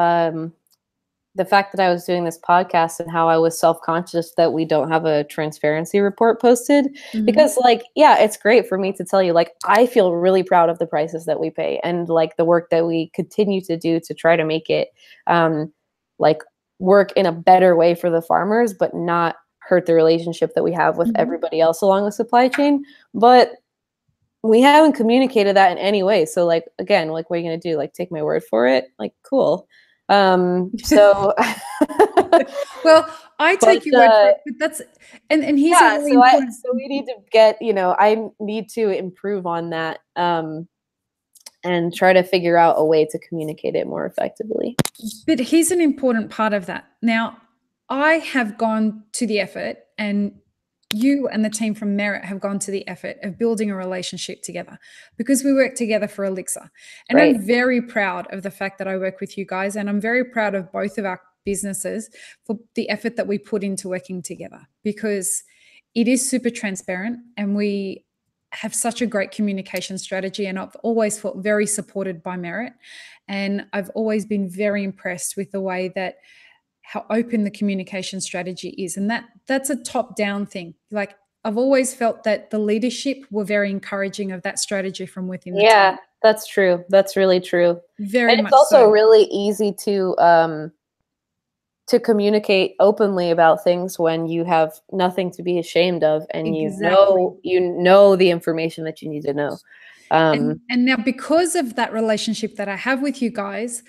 the fact that I was doing this podcast and how I was self-conscious that we don't have a transparency report posted. Because like, yeah, it's great for me to tell you, like, I feel really proud of the prices that we pay and like the work that we continue to do to try to make it like work in a better way for the farmers, but not hurt the relationship that we have with everybody else along the supply chain. But we haven't communicated that in any way. So like, again, like, what are you going to do? Like, take my word for it? Like, cool. So well, I take your word for it, but that's, and here's a really important, so we need to get, you know, I need to improve on that, and try to figure out a way to communicate it more effectively. But here's an important part of that. Now, I have gone to the effort, and you and the team from Merit have gone to the effort of building a relationship together, because we work together for Elixir. And I'm very proud of the fact that I work with you guys, and I'm very proud of both of our businesses for the effort that we put into working together, because it is super transparent and we have such a great communication strategy. And I've always felt very supported by Merit. And I've always been very impressed with the way that how open the communication strategy is. And that's a top-down thing. Like, I've always felt that the leadership were very encouraging of that strategy from within the team. That's true. That's really true. Very and much it's also so. really easy to communicate openly about things when you have nothing to be ashamed of, and you know the information that you need to know. And now, because of that relationship that I have with you guys,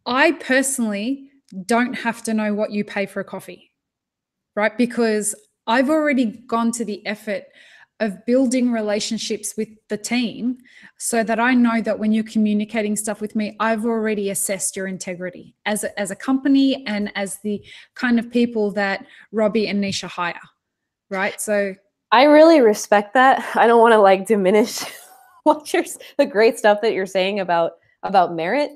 I personally don't have to know what you pay for a coffee, right? Because I've already gone to the effort of building relationships with the team so that I know that when you're communicating stuff with me, I've already assessed your integrity as a company and as the kind of people that Robbie and Nisha hire, right? So I really respect that. I don't want to like diminish the great stuff that you're saying about merit.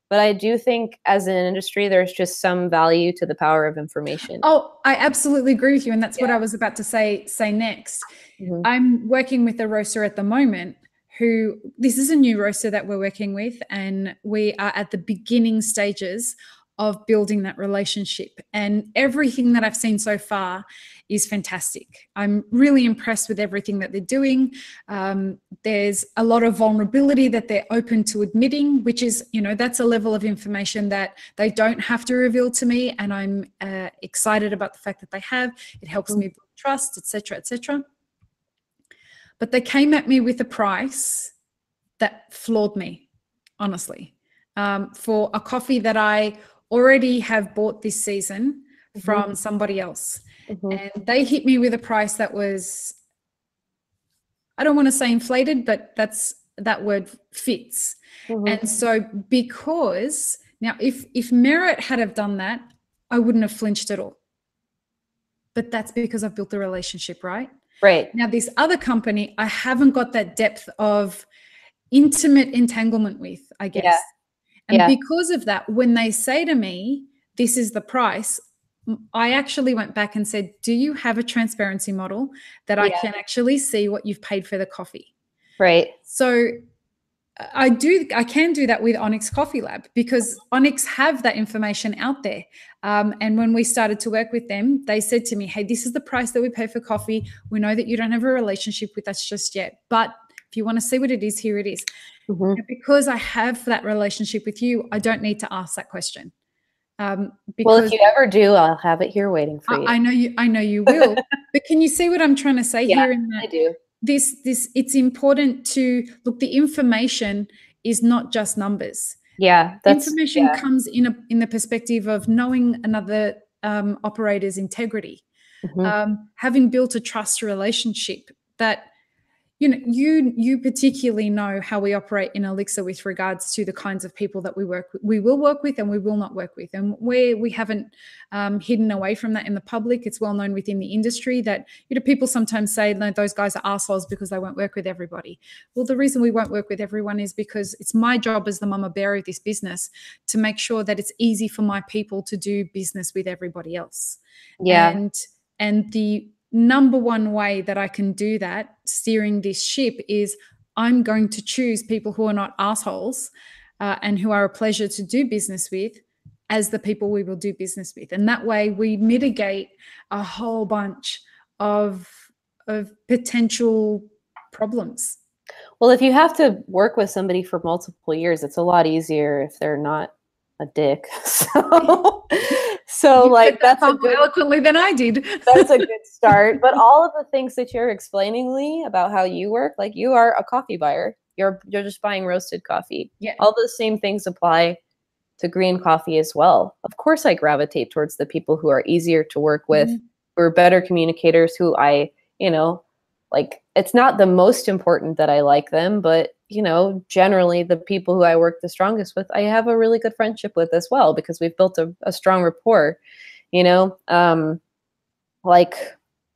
But I do think as an industry, there's just some value to the power of information. Oh, I absolutely agree with you. And that's what I was about to say next. Mm-hmm. I'm working with a roaster at the moment this is a new roaster that we're working with, and we are at the beginning stages of building that relationship. And everything that I've seen so far is fantastic. I'm really impressed with everything that they're doing. There's a lot of vulnerability that they're open to admitting, which is, that's a level of information that they don't have to reveal to me. And I'm excited about the fact that they have. It helps me build trust, et cetera, et cetera. But they came at me with a price that floored me, honestly, for a coffee that I already have bought this season from somebody else. And they hit me with a price that was, I don't want to say inflated, but that word fits. And so because now if Merit had have done that, I wouldn't have flinched at all. But that's because I've built the relationship, right? Right. Now, this other company, I haven't got that depth of intimate entanglement with, I guess. Yeah. And because of that, when they say to me, this is the price, I actually went back and said, do you have a transparency model that I can actually see what you've paid for the coffee? Right. So I can do that with Onyx Coffee Lab because Onyx have that information out there. And when we started to work with them, they said to me, hey, this is the price that we pay for coffee. We know that you don't have a relationship with us just yet, but if you want to see what it is, here it is. Because I have that relationship with you, I don't need to ask that question. Well, if you ever do, I'll have it here waiting for you. I know you will. But can you see what I'm trying to say here? In that I do. It's important to look. The information is not just numbers. Yeah, information comes in the perspective of knowing another operator's integrity, having built a trust relationship that. You particularly know how we operate in Elixir with regards to the kinds of people that we will work with and we will not work with. And where we haven't hidden away from that in the public, it's well known within the industry that, people sometimes say, no, those guys are assholes because they won't work with everybody. Well, the reason we won't work with everyone is because it's my job as the mama bear of this business to make sure that it's easy for my people to do business with everybody else. Yeah. And the number one way that I can do that, steering this ship, is I'm going to choose people who are not assholes and who are a pleasure to do business with as the people we will do business with. And that way we mitigate a whole bunch of potential problems. Well, if you have to work with somebody for multiple years, it's a lot easier if they're not a dick. So like that's a good, eloquently than I did. That's a good start. But all of the things that you're explaining, Lee, about how you work, like you are a coffee buyer. You're just buying roasted coffee. Yeah. All the same things apply to green coffee as well. Of course, I gravitate towards the people who are easier to work with, who are better communicators, who I, like, it's not the most important that I like them, but generally the people who I work the strongest with, I have a really good friendship with as well, because we've built a strong rapport, like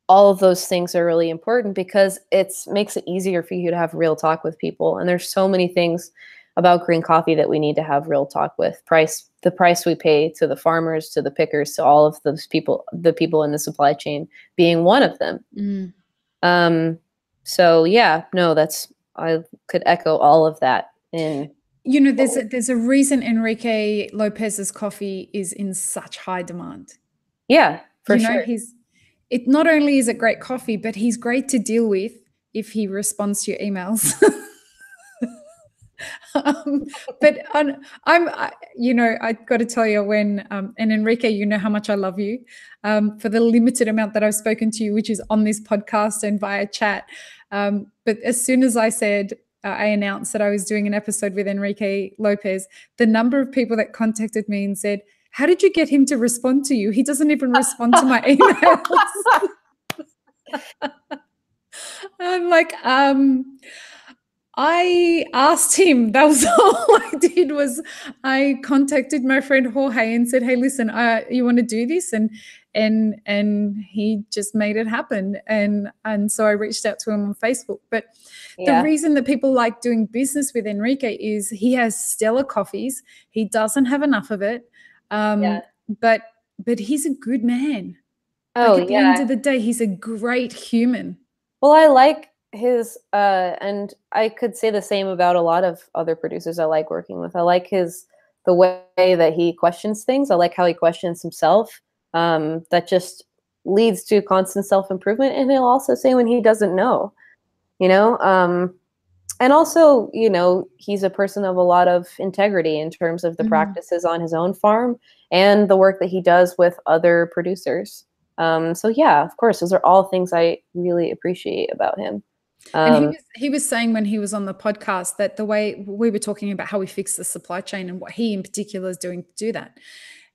all of those things are really important because it makes it easier for you to have real talk with people. And there's so many things about green coffee that we need to have real talk with. The price we pay to the farmers, to the pickers, to all of those people, the people in the supply chain being one of them. So yeah, no, I could echo all of that. There's a reason Enrique Lopez's coffee is in such high demand. Yeah, for sure. Not only is it great coffee, but he's great to deal with if he responds to your emails. But I've got to tell you when, and Enrique, you know how much I love you, for the limited amount that I've spoken to you, which is on this podcast and via chat. But as soon as I announced that I was doing an episode with Enrique Lopez, the number of people that contacted me and said, how did you get him to respond to you? He doesn't even respond to my emails. I'm like, I asked him, that was all I did was I contacted my friend Jorge and said, hey, listen, you want to do this? And he just made it happen. And so I reached out to him on Facebook. But the reason that people like doing business with Enrique is he has stellar coffees. He doesn't have enough of it. But he's a good man. Like at the end of the day, he's a great human. Well, I like his and I could say the same about a lot of other producers I like working with. I like the way that he questions things. I like how he questions himself. That just leads to constant self-improvement. And he'll also say when he doesn't know, you know, and also, you know, he's a person of a lot of integrity in terms of the practices on his own farm and the work that he does with other producers. So yeah, of course, those are all things I really appreciate about him. And he was saying when he was on the podcast that the way we were talking about how we fix the supply chain and what he in particular is doing to do that.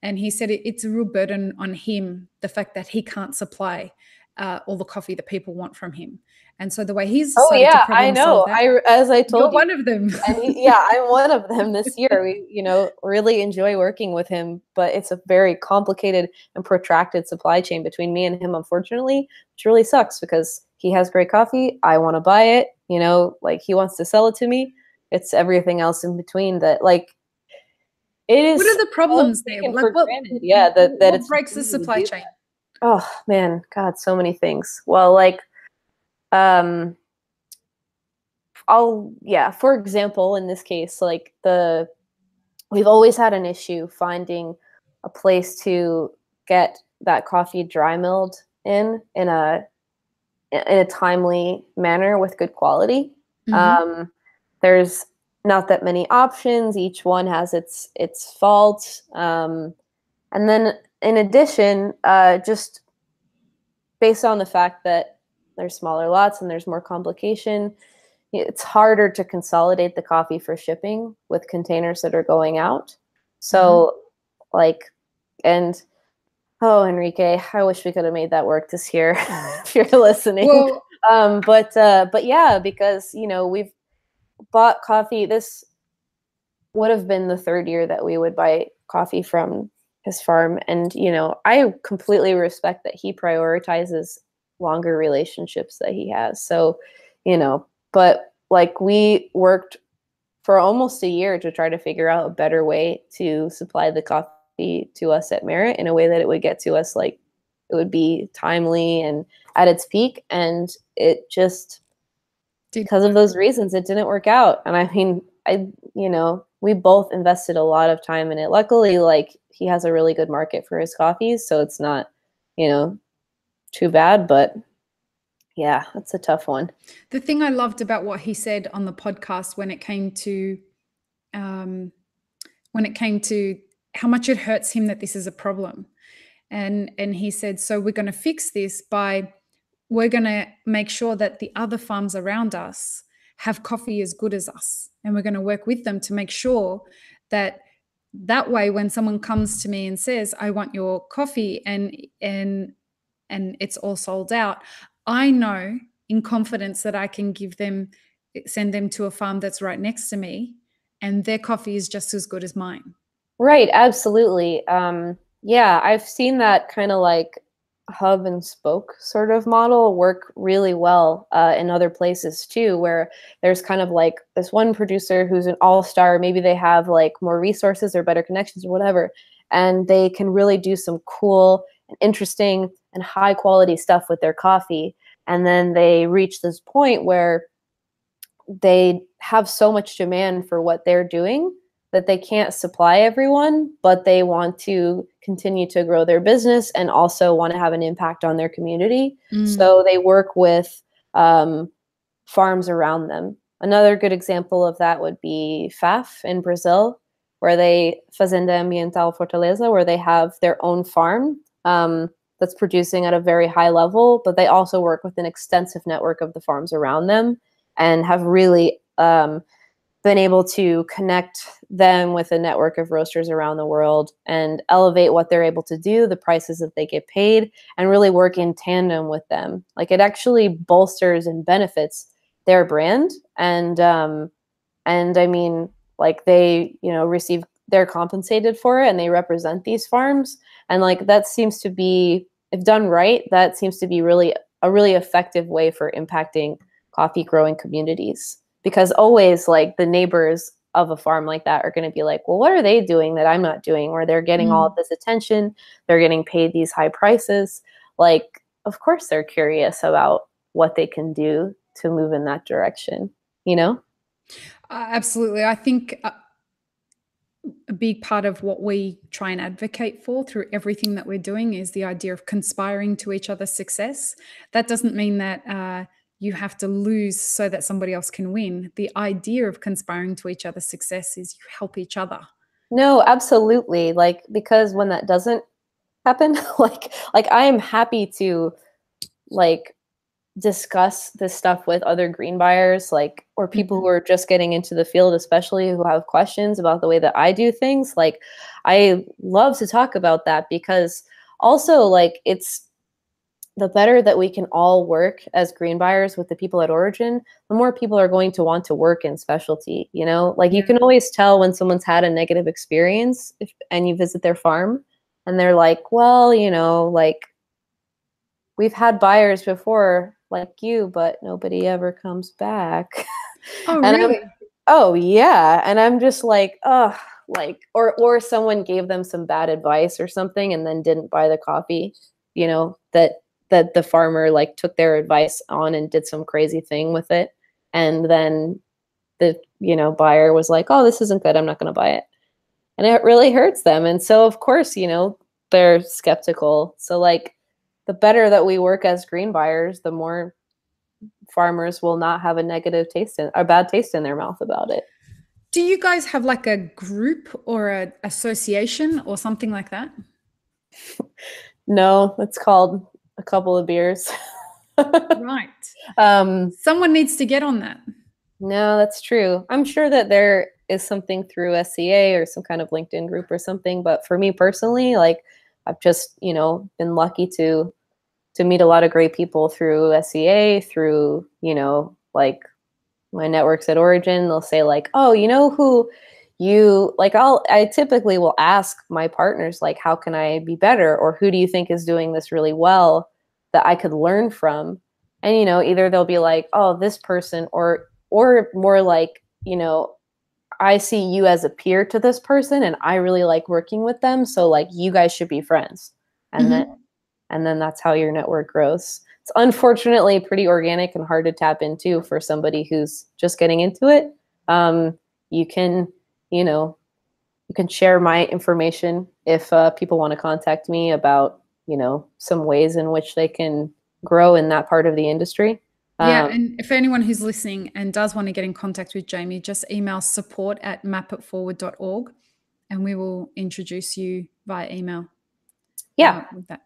And he said it's a real burden on him, the fact that he can't supply all the coffee that people want from him. And so the way he's decided to problem solve that, as I told you, one of them. And I'm one of them this year. We, you know, really enjoy working with him, but it's a very complicated and protracted supply chain between me and him, unfortunately, which really sucks because he has great coffee. I want to buy it, you know, like he wants to sell it to me. It's everything else in between that, like, it is. What are the problems there? Like, what breaks the supply chain? Oh man, God, so many things. Well, like, for example, in this case, like we've always had an issue finding a place to get that coffee dry milled in a timely manner with good quality. There's not that many options. Each one has its faults. And then in addition, just based on the fact that there's smaller lots and there's more complication, it's harder to consolidate the coffee for shipping with containers that are going out. So Enrique, I wish we could have made that work this year if you're listening. Well, but yeah, because, you know, we've bought coffee. This would have been the third year that we would buy coffee from his farm. And, you know, I completely respect that he prioritizes longer relationships that he has. So, you know, but like we worked for almost a year to try to figure out a better way to supply the coffee to us at Merit in a way that it would get to us, like it would be timely and at its peak. And it just, because of those reasons, it didn't work out. And I mean, you know, we both invested a lot of time in it. Luckily, like he has a really good market for his coffees, so it's not, you know, too bad, but yeah, that's a tough one. The thing I loved about what he said on the podcast when it came to how much it hurts him that this is a problem. And he said, so we're going to fix this we're going to make sure that the other farms around us have coffee as good as us. And we're going to work with them to make sure that way when someone comes to me and says, I want your coffee and it's all sold out, I know in confidence that I can send them to a farm that's right next to me and their coffee is just as good as mine. Right. Absolutely. Yeah, I've seen that kind of like hub and spoke sort of model work really well in other places too, where there's kind of like this one producer who's an all-star. Maybe they have like more resources or better connections or whatever, and they can really do some cool and interesting and high quality stuff with their coffee. And then they reach this point where they have so much demand for what they're doing that they can't supply everyone, but they want to continue to grow their business and also want to have an impact on their community. So they work with farms around them. Another good example of that would be FAF in Brazil, where Fazenda Ambiental Fortaleza, where they have their own farm that's producing at a very high level, but they also work with an extensive network of the farms around them and have really been able to connect them with a network of roasters around the world and elevate what they're able to do, the prices that they get paid, and really work in tandem with them. Like, it actually bolsters and benefits their brand. And I mean, like, they, you know, they're compensated for it, and they represent these farms. And like, that seems to be, if done right, that seems to be a really effective way for impacting coffee growing communities. Because always, like, the neighbors of a farm like that are going to be like, well, what are they doing that I'm not doing? Where they're getting all of this attention, they're getting paid these high prices. Like, of course they're curious about what they can do to move in that direction, you know? Absolutely. I think a big part of what we try and advocate for through everything that we're doing is the idea of conspiring to each other's success. That doesn't mean that you have to lose so that somebody else can win. The idea of conspiring to each other's success is you help each other. No, absolutely. Like, because when that doesn't happen, like I am happy to, like, discuss this stuff with other green buyers, like, or people who are just getting into the field, especially who have questions about the way that I do things. Like, I love to talk about that, because also, like, it's the better that we can all work as green buyers with the people at origin, the more people are going to want to work in specialty, you know? Like, you can always tell when someone's had a negative experience and you visit their farm and they're like, well, you know, like, we've had buyers before like you, but nobody ever comes back. Oh, And really? oh yeah. And I'm just like, oh, like, or someone gave them some bad advice or something and then didn't buy the coffee, you know, that the farmer, like, took their advice on and did some crazy thing with it. And then the, you know, buyer was like, oh, this isn't good, I'm not going to buy it. And it really hurts them. And so, of course, you know, they're skeptical. So, like, the better that we work as green buyers, the more farmers will not have a bad taste in their mouth about it. Do you guys have like a group or an association or something like that? No, it's called A Couple of Beers. Right. Someone needs to get on that. No, that's true. I'm sure that there is something through SCA or some kind of LinkedIn group or something. But for me personally, like, I've just, you know, been lucky to meet a lot of great people through SCA, through, you know, like, my networks at Origin. They'll say, like, oh, you know who you like, I typically will ask my partners, like, how can I be better? Or who do you think is doing this really well that I could learn from? And, you know, either they'll be like, oh, this person, or more like, you know, I see you as a peer to this person and I really like working with them. So, like, you guys should be friends. And then that's how your network grows. It's unfortunately pretty organic and hard to tap into for somebody who's just getting into it. You can, you know, you can share my information if people want to contact me about, you know, some ways in which they can grow in that part of the industry. Yeah, and if anyone who's listening and does want to get in contact with Jamie, just email support@mapitforward.org and we will introduce you via email. Yeah. With that.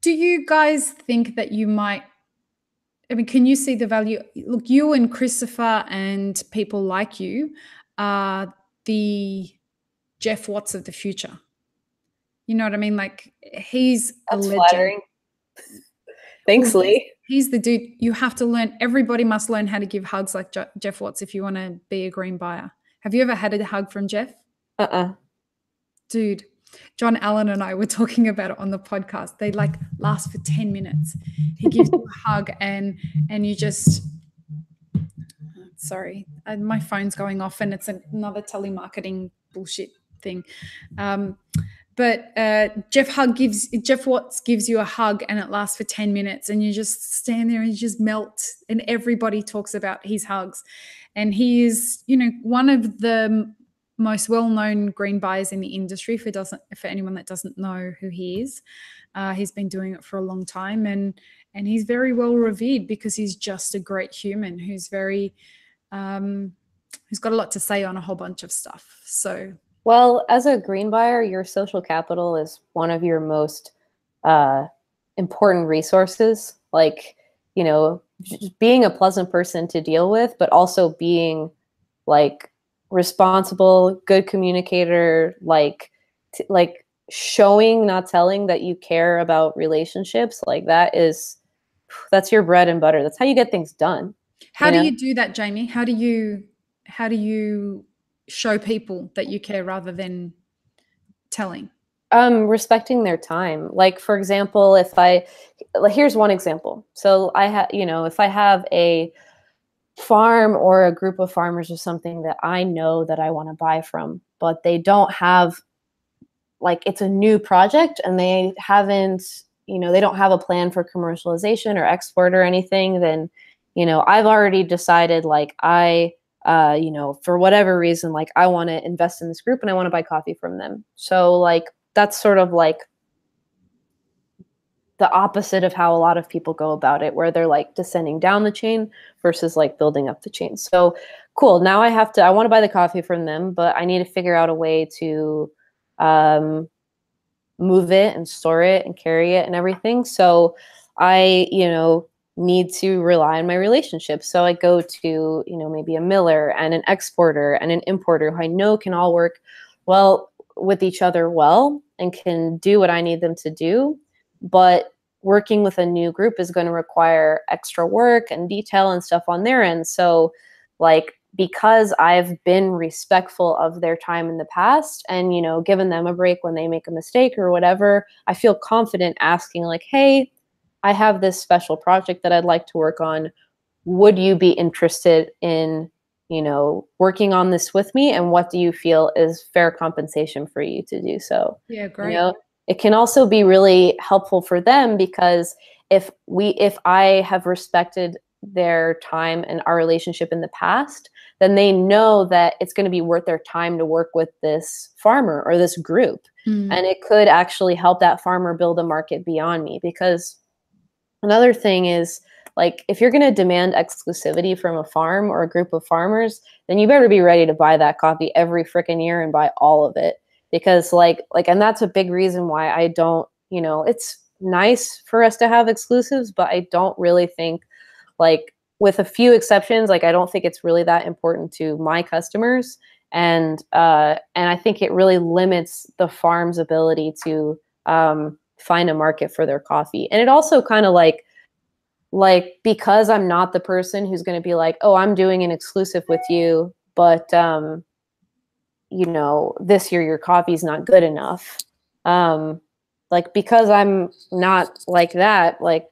Do you guys think that you might, I mean, can you see the value? Look, you and Christopher and people like you are the Jeff Watts of the future. You know what I mean? Like, he's a legend. Flattering. Thanks, Lee. He's the dude. You have to learn. Everybody must learn how to give hugs like Jeff Watts if you want to be a green buyer. Have you ever had a hug from Jeff? Dude, John Allen and I were talking about it on the podcast. They like last for 10 minutes. He gives you a hug and you just, sorry, my phone's going off and it's another telemarketing bullshit thing. But Jeff Watts gives you a hug and it lasts for 10 minutes and you just stand there and you just melt and everybody talks about his hugs. And he is, you know, one of the most well-known green buyers in the industry for anyone that doesn't know who he is. He's been doing it for a long time and he's very well revered because he's just a great human who's very, who's got a lot to say on a whole bunch of stuff. So, well, as a green buyer, your social capital is one of your most important resources. Like, you know, just being a pleasant person to deal with, but also being like responsible, good communicator, like showing, not telling that you care about relationships, like that's your bread and butter. That's how you get things done. How do you do that, Jamie? How do you show people that you care rather than telling? Respecting their time. Like, for example, here's one example. So if I have a farm or a group of farmers or something that I know that I want to buy from, but they don't have, like, it's a new project and they don't have a plan for commercialization or export or anything, then, I've already decided, like, for whatever reason, like, I want to invest in this group and I want to buy coffee from them. So, like, that's sort of like the opposite of how a lot of people go about it, where they're like descending down the chain versus like building up the chain. So cool. Now I want to buy the coffee from them, but I need to figure out a way to move it and store it and carry it and everything. So I, need to rely on my relationships. So I go to, maybe a miller and an exporter and an importer who I know can all work well with each other well and can do what I need them to do. But working with a new group is going to require extra work and detail and stuff on their end. So, like, because I've been respectful of their time in the past and, given them a break when they make a mistake or whatever, I feel confident asking, like, hey, I have this special project that I'd like to work on. Would you be interested in, working on this with me? And what do you feel is fair compensation for you to do so? Yeah, great. It can also be really helpful for them, because if I have respected their time and our relationship in the past, then they know that it's going to be worth their time to work with this farmer or this group. And it could actually help that farmer build a market beyond me. Because another thing is, like, if you're going to demand exclusivity from a farm or a group of farmers, then you better be ready to buy that coffee every freaking year and buy all of it. Because and that's a big reason why I don't, it's nice for us to have exclusives, but I don't really think, like, with a few exceptions, like, I don't think it's really that important to my customers. And I think it really limits the farm's ability to find a market for their coffee. And it also kind of like, because I'm not the person who's going to be like, oh, I'm doing an exclusive with you, but this year your coffee's not good enough. Like, because I'm not like that, like,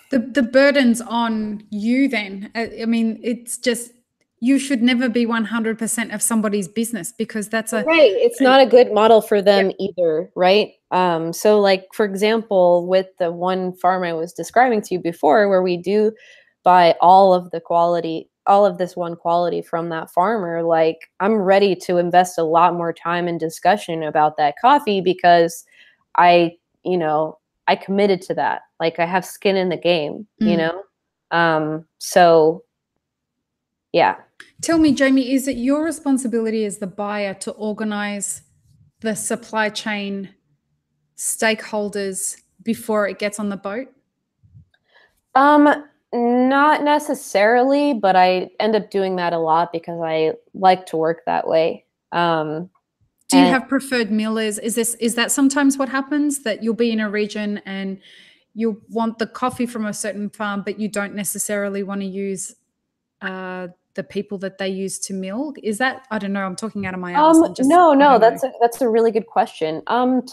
the burden's on you then. I mean, it's just, you should never be 100% of somebody's business, because that's right. It's not a good model for them either, right? So, like, for example, with the one farm I was describing to you before, where we do buy all of this one quality from that farmer, like, I'm ready to invest a lot more time and discussion about that coffee, because I committed to that. Like, I have skin in the game, so yeah. Tell me, Jamie, is it your responsibility as the buyer to organize the supply chain stakeholders before it gets on the boat? Not necessarily, but I end up doing that a lot because I like to work that way. Do you have preferred millers? Is that sometimes what happens, that you'll be in a region and you want the coffee from a certain farm, but you don't necessarily want to use the people that they use to mill? Is that, I don't know, I'm talking out of my ass. No, that's a really good question.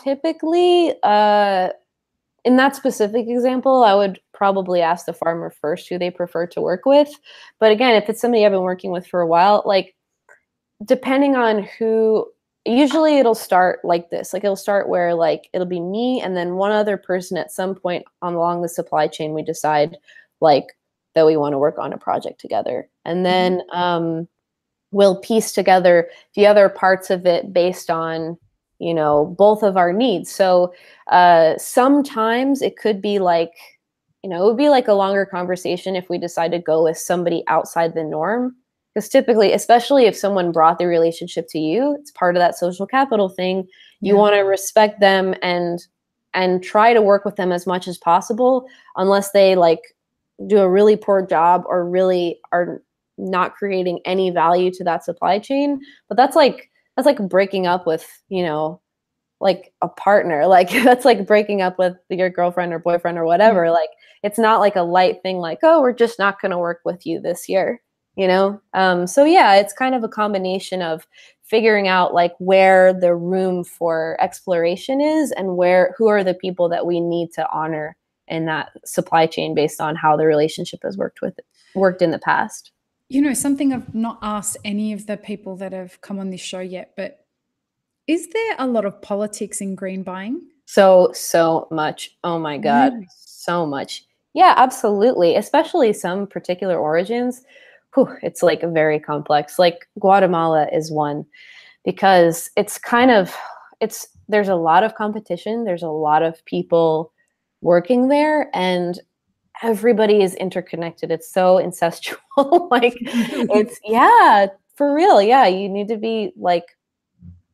Typically, in that specific example, I would probably ask the farmer first who they prefer to work with. But again, if it's somebody I've been working with for a while, like, depending on who, usually it'll start like this. Like, it'll start where, like, it'll be me and then one other person at some point along the supply chain. We decide, like, that we want to work on a project together. And then we'll piece together the other parts of it based on, both of our needs. So sometimes it could be like, it would be like a longer conversation if we decide to go with somebody outside the norm. Because typically, especially if someone brought the relationship to you, it's part of that social capital thing. You want to respect them and try to work with them as much as possible, unless they, like, do a really poor job or really are not creating any value to that supply chain. But that's like breaking up with, you know, like a partner. Like that's like breaking up with your girlfriend or boyfriend or whatever. Yeah. Like it's not like a light thing like, oh, we're just not going to work with you this year, you know? So yeah, it's kind of a combination of figuring out like where the room for exploration is and who are the people that we need to honor in that supply chain based on how the relationship has worked in the past. You know, something I've not asked any of the people that have come on this show yet, but is there a lot of politics in green buying? So much. Oh my God. Really? So much. Yeah, absolutely. Especially some particular origins. Whew, it's like very complex. Like Guatemala is one because there's a lot of competition. There's a lot of people working there and everybody is interconnected. It's so incestual. Like Really? yeah, for real. Yeah.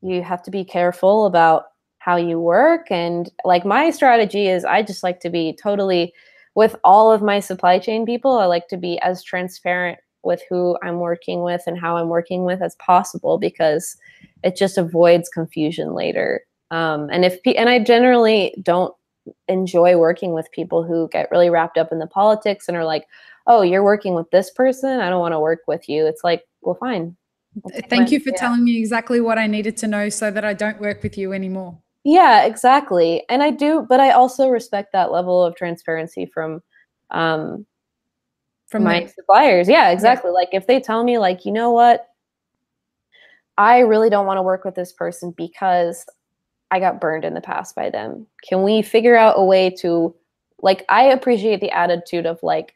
You have to be careful about how you work. And like my strategy is I just like to be totally with all of my supply chain people. I like to be as transparent with who I'm working with and how I'm working with as possible because it just avoids confusion later. And I generally don't enjoy working with people who get really wrapped up in the politics and are like, oh, you're working with this person, I don't want to work with you. It's like, well, fine. Thank you for telling me exactly what I needed to know so that I don't work with you anymore. Yeah, exactly. And I do, but I also respect that level of transparency from um, my them. suppliers. Yeah, exactly. Yeah. Like if they tell me like, you know what, I really don't want to work with this person because I got burned in the past by them. Can we figure out a way to, like, I appreciate the attitude of like,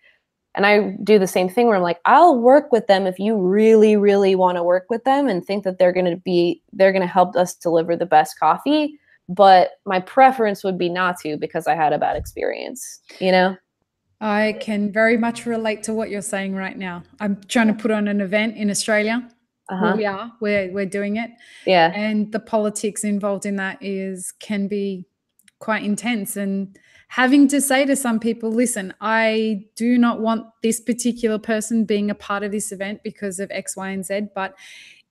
and I do the same thing where I'm like, I'll work with them if you really, really want to work with them and think that they're going to help us deliver the best coffee. But my preference would be not to because I had a bad experience, you know? I can very much relate to what you're saying right now. I'm trying to put on an event in Australia. Well, Uh-huh. we're doing it. Yeah. And the politics involved in that can be quite intense. And having to say to some people, listen, I do not want this particular person being a part of this event because of X, Y, and Z. But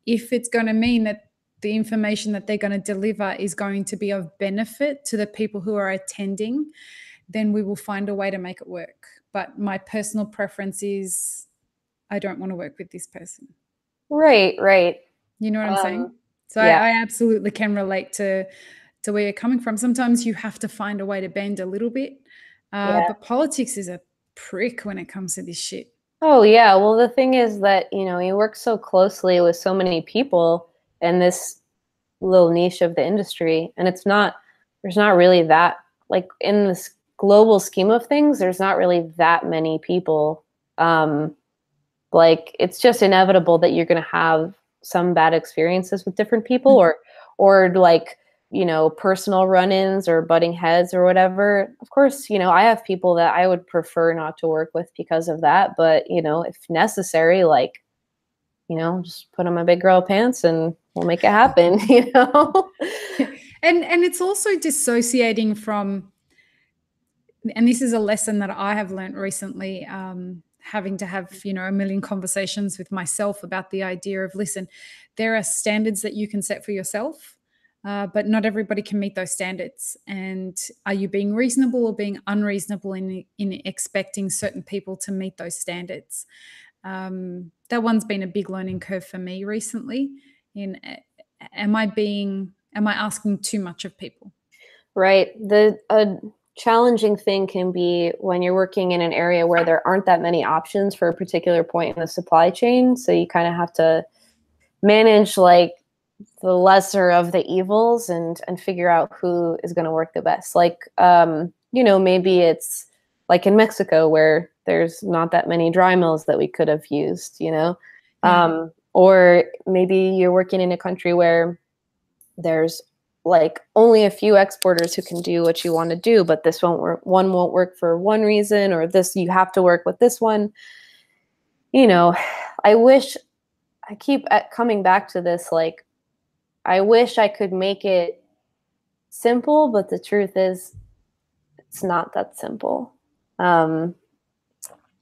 if it's going to mean that the information that they're going to deliver is going to be of benefit to the people who are attending, then we will find a way to make it work. But my personal preference is I don't want to work with this person. Right, right. You know what I'm saying? So Yeah. I absolutely can relate to where you're coming from. Sometimes you have to find a way to bend a little bit. Yeah. But politics is a prick when it comes to this shit. Oh, yeah. Well, the thing is that, you know, you work so closely with so many people in this little niche of the industry, and there's not really that, like, in this global scheme of things, there's not really that many people. Like, it's just inevitable that you're going to have some bad experiences with different people or like, you know, personal run-ins or butting heads or whatever. Of course, you know, I have people that I would prefer not to work with because of that. But, you know, if necessary, like, you know, just put on my big girl pants and we'll make it happen, you know? And it's also dissociating from, and this is a lesson that I have learned recently, having to have, you know, a million conversations with myself about the idea of, listen, there are standards that you can set for yourself. But not everybody can meet those standards. And are you being reasonable or being unreasonable in expecting certain people to meet those standards? That one's been a big learning curve for me recently. Am I asking too much of people? Right. A challenging thing can be when you're working in an area where there aren't that many options for a particular point in the supply chain. So you kind of have to manage like the lesser of the evils and figure out who is going to work the best. Like, you know, maybe it's like in Mexico where there's not that many dry mills that we could have used, you know, or maybe you're working in a country where there's like only a few exporters who can do what you want to do, but this won't work. One won't work for one reason, or this, you have to work with this one. You know, I keep coming back to this, like, I wish I could make it simple, but the truth is it's not that simple.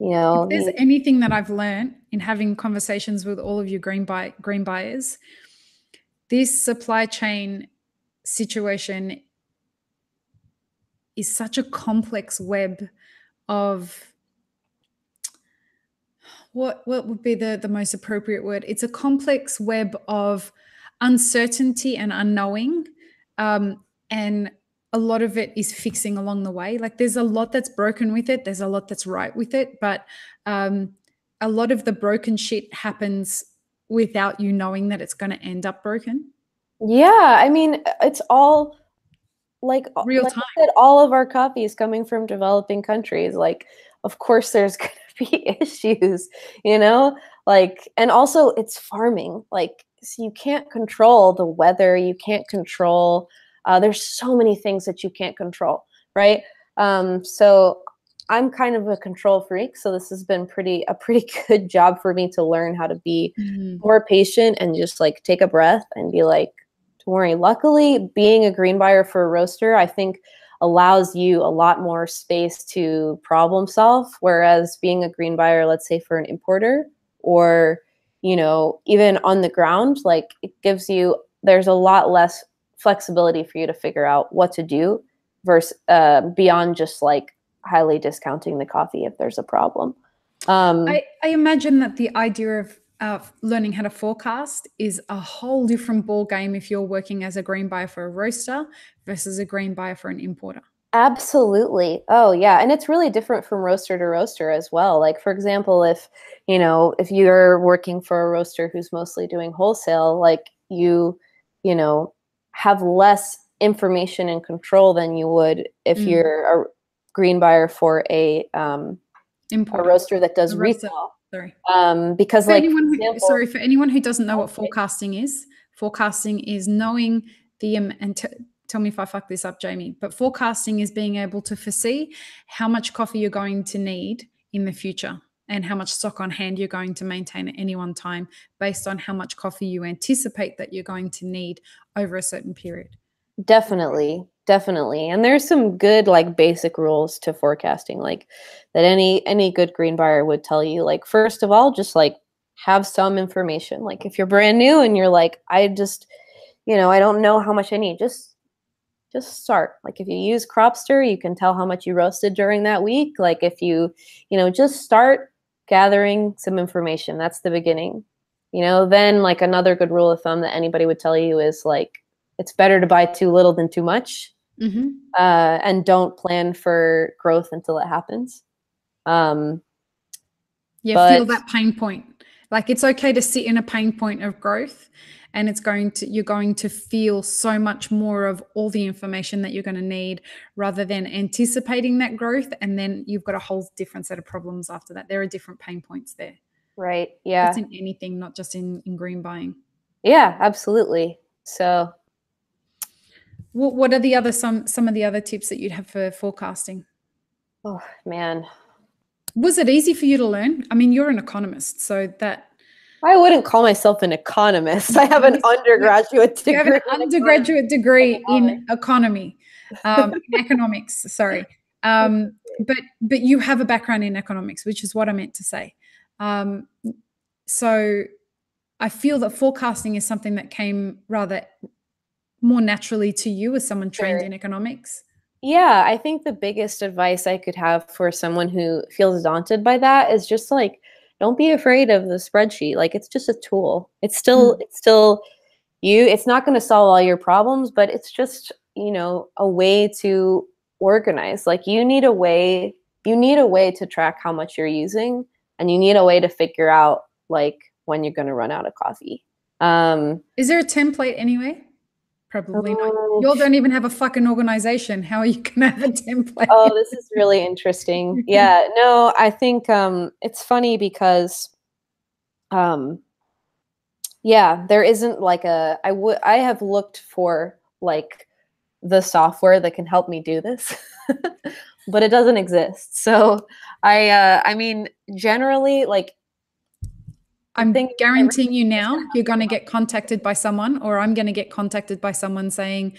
You know, if there's anything that I've learned in having conversations with all of your green buyers, this supply chain situation is such a complex web of what would be the most appropriate word? It's a complex web of uncertainty and unknowing, and a lot of it is fixing along the way. Like there's a lot that's broken with it, there's a lot that's right with it, but a lot of the broken shit happens without you knowing that it's going to end up broken. Yeah, I mean, it's all like Real like time. I said, all of our coffee is coming from developing countries. Like, of course, there's going to be issues, you know. Like, and also it's farming. Like, so you can't control the weather. You can't control. There's so many things that you can't control, right? So I'm kind of a control freak. So this has been a pretty good job for me to learn how to be more patient and just like take a breath and be like, don't worry. Luckily, being a green buyer for a roaster, I think allows you a lot more space to problem solve. Whereas being a green buyer, let's say for an importer or, you know, even on the ground, like it gives you, there's a lot less flexibility for you to figure out what to do versus beyond just like highly discounting the coffee if there's a problem. I imagine that the idea of learning how to forecast is a whole different ball game if you're working as a green buyer for a roaster versus a green buyer for an importer. Absolutely. Oh, yeah. And it's really different from roaster to roaster as well. Like, for example, if, you know, if you're working for a roaster who's mostly doing wholesale, like you know, have less information and control than you would if you're a green buyer for a roaster that does retail. Sorry. Because for like, for anyone who doesn't know what forecasting is knowing the and tell me if I fuck this up, Jamie, but forecasting is being able to foresee how much coffee you're going to need in the future and how much stock on hand you're going to maintain at any one time based on how much coffee you anticipate that you're going to need over a certain period. Definitely. And there's some good like basic rules to forecasting, like that any good green buyer would tell you. Like, first of all, just like have some information. Like if you're brand new and you're like, I just, you know, I don't know how much I need, just start. Like if you use Cropster, you can tell how much you roasted during that week. Like if you know, just start gathering some information. That's the beginning. You know, then like another good rule of thumb that anybody would tell you is like, it's better to buy too little than too much, and don't plan for growth until it happens. Feel that pain point. Like it's okay to sit in a pain point of growth, and you're going to feel so much more of all the information that you're going to need rather than anticipating that growth. And then you've got a whole different set of problems after that. There are different pain points there. Right. Yeah. That's in anything, not just in green buying. Yeah, absolutely. So what are the other some of the other tips that you'd have for forecasting? Oh man. Was it easy for you to learn? I mean, you're an economist, so that I wouldn't call myself an economist. I have an undergraduate degree. You have an undergraduate degree in economy, economics. Sorry, but you have a background in economics, which is what I meant to say. So I feel that forecasting is something that came rather more naturally to you as someone trained in economics. Yeah, I think the biggest advice I could have for someone who feels daunted by that is just like, don't be afraid of the spreadsheet. Like it's just a tool. It's still you. It's not going to solve all your problems, but it's just, you know, a way to organize. Like you need a way to track how much you're using, and you need a way to figure out like when you're going to run out of coffee. Is there a template anyway? Probably not. You all don't even have a fucking organization. How are you going to have a template? Oh, this is really interesting. Yeah, no, I think it's funny because yeah, there isn't like I have looked for like the software that can help me do this, but it doesn't exist. So I mean, generally, like I'm guaranteeing you now, you're going to get contacted by someone, or I'm going to get contacted by someone saying,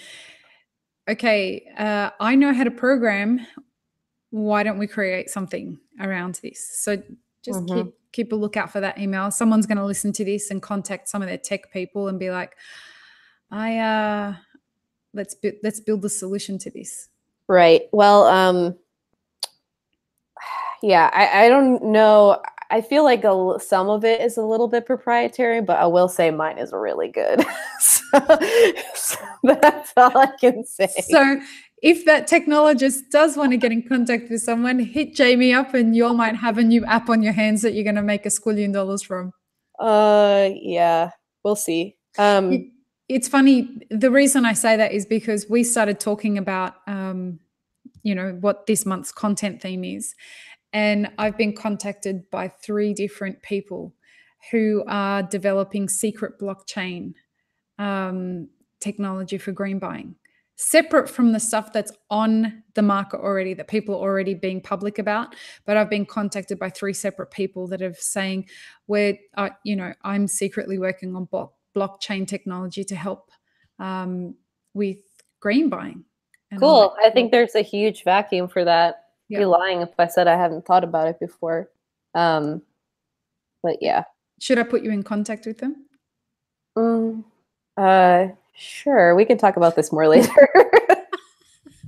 okay, I know how to program. why don't we create something around this? So just Mm-hmm. keep a lookout for that email. Someone's going to listen to this and contact some of their tech people and be like, let's build the solution to this. Right. Well, yeah, I don't know. I feel like some of it is a little bit proprietary, but I will say mine is really good. so that's all I can say. So if that technologist does want to get in contact with someone, hit Jamie up and you all might have a new app on your hands that you're going to make $1 squillion from. Yeah, we'll see. It's funny. The reason I say that is because we started talking about, what this month's content theme is. And I've been contacted by 3 different people who are developing secret blockchain technology for green buying, separate from the stuff that's on the market already, that people are already being public about. But I've been contacted by 3 separate people that are saying, I'm secretly working on blockchain technology to help with green buying. And cool. I think there's a huge vacuum for that. Yep. I'd be lying if I said I hadn't thought about it before. But yeah. Should I put you in contact with them? Sure. We can talk about this more later.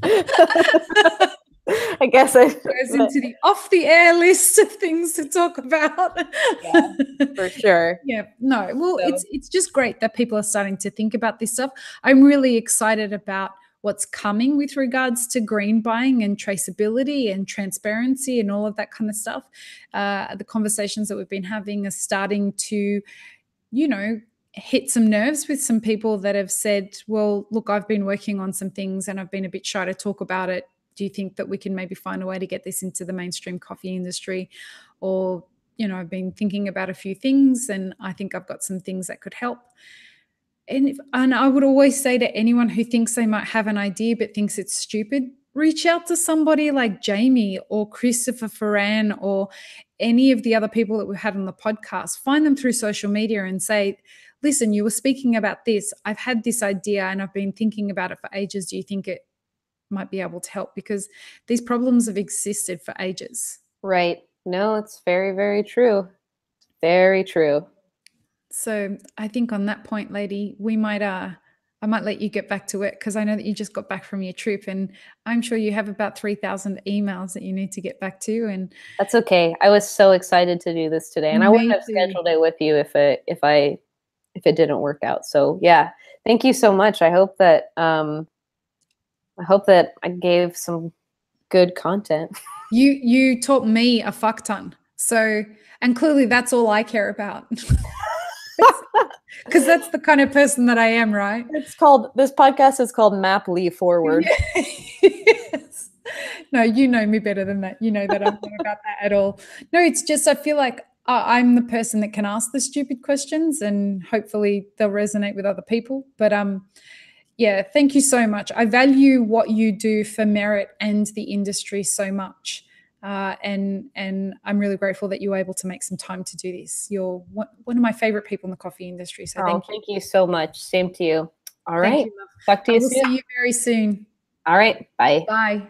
I guess it goes into the off the air list of things to talk about. Yeah, for sure. Yeah, no. Well, it's just great that people are starting to think about this stuff. I'm really excited about what's coming with regards to green buying and traceability and transparency and all of that kind of stuff. The conversations that we've been having are starting to, hit some nerves with some people that have said, well, look, I've been working on some things and I've been a bit shy to talk about it. Do you think that we can maybe find a way to get this into the mainstream coffee industry? Or, I've been thinking about a few things and I think I've got some things that could help. And I would always say to anyone who thinks they might have an idea but thinks it's stupid, reach out to somebody like Jamie or Christopher Ferran or any of the other people that we've had on the podcast. Find them through social media and say, listen, you were speaking about this. I've had this idea and I've been thinking about it for ages. Do you think it might be able to help? Because these problems have existed for ages. Right. No, it's very, very true. Very true. So I think on that point, lady, I might let you get back to it because I know that you just got back from your trip and I'm sure you have about 3,000 emails that you need to get back to. And that's okay. I was so excited to do this today and I wouldn't have scheduled it with you if it didn't work out. So yeah, thank you so much. I hope that I gave some good content. You taught me a fuck ton. So, and clearly that's all I care about. Because that's the kind of person that I am, right? This podcast is called Map Lee Forward. Yes. No, you know me better than that. You know that I'm not about that at all. No, it's just I feel like I'm the person that can ask the stupid questions and hopefully they'll resonate with other people. But yeah, thank you so much. I value what you do for Merit and the industry so much. And I'm really grateful that you were able to make some time to do this. You're one of my favorite people in the coffee industry. So thank you so much. Same to you. All right. Talk to you soon. We'll see you very soon. All right. Bye. Bye.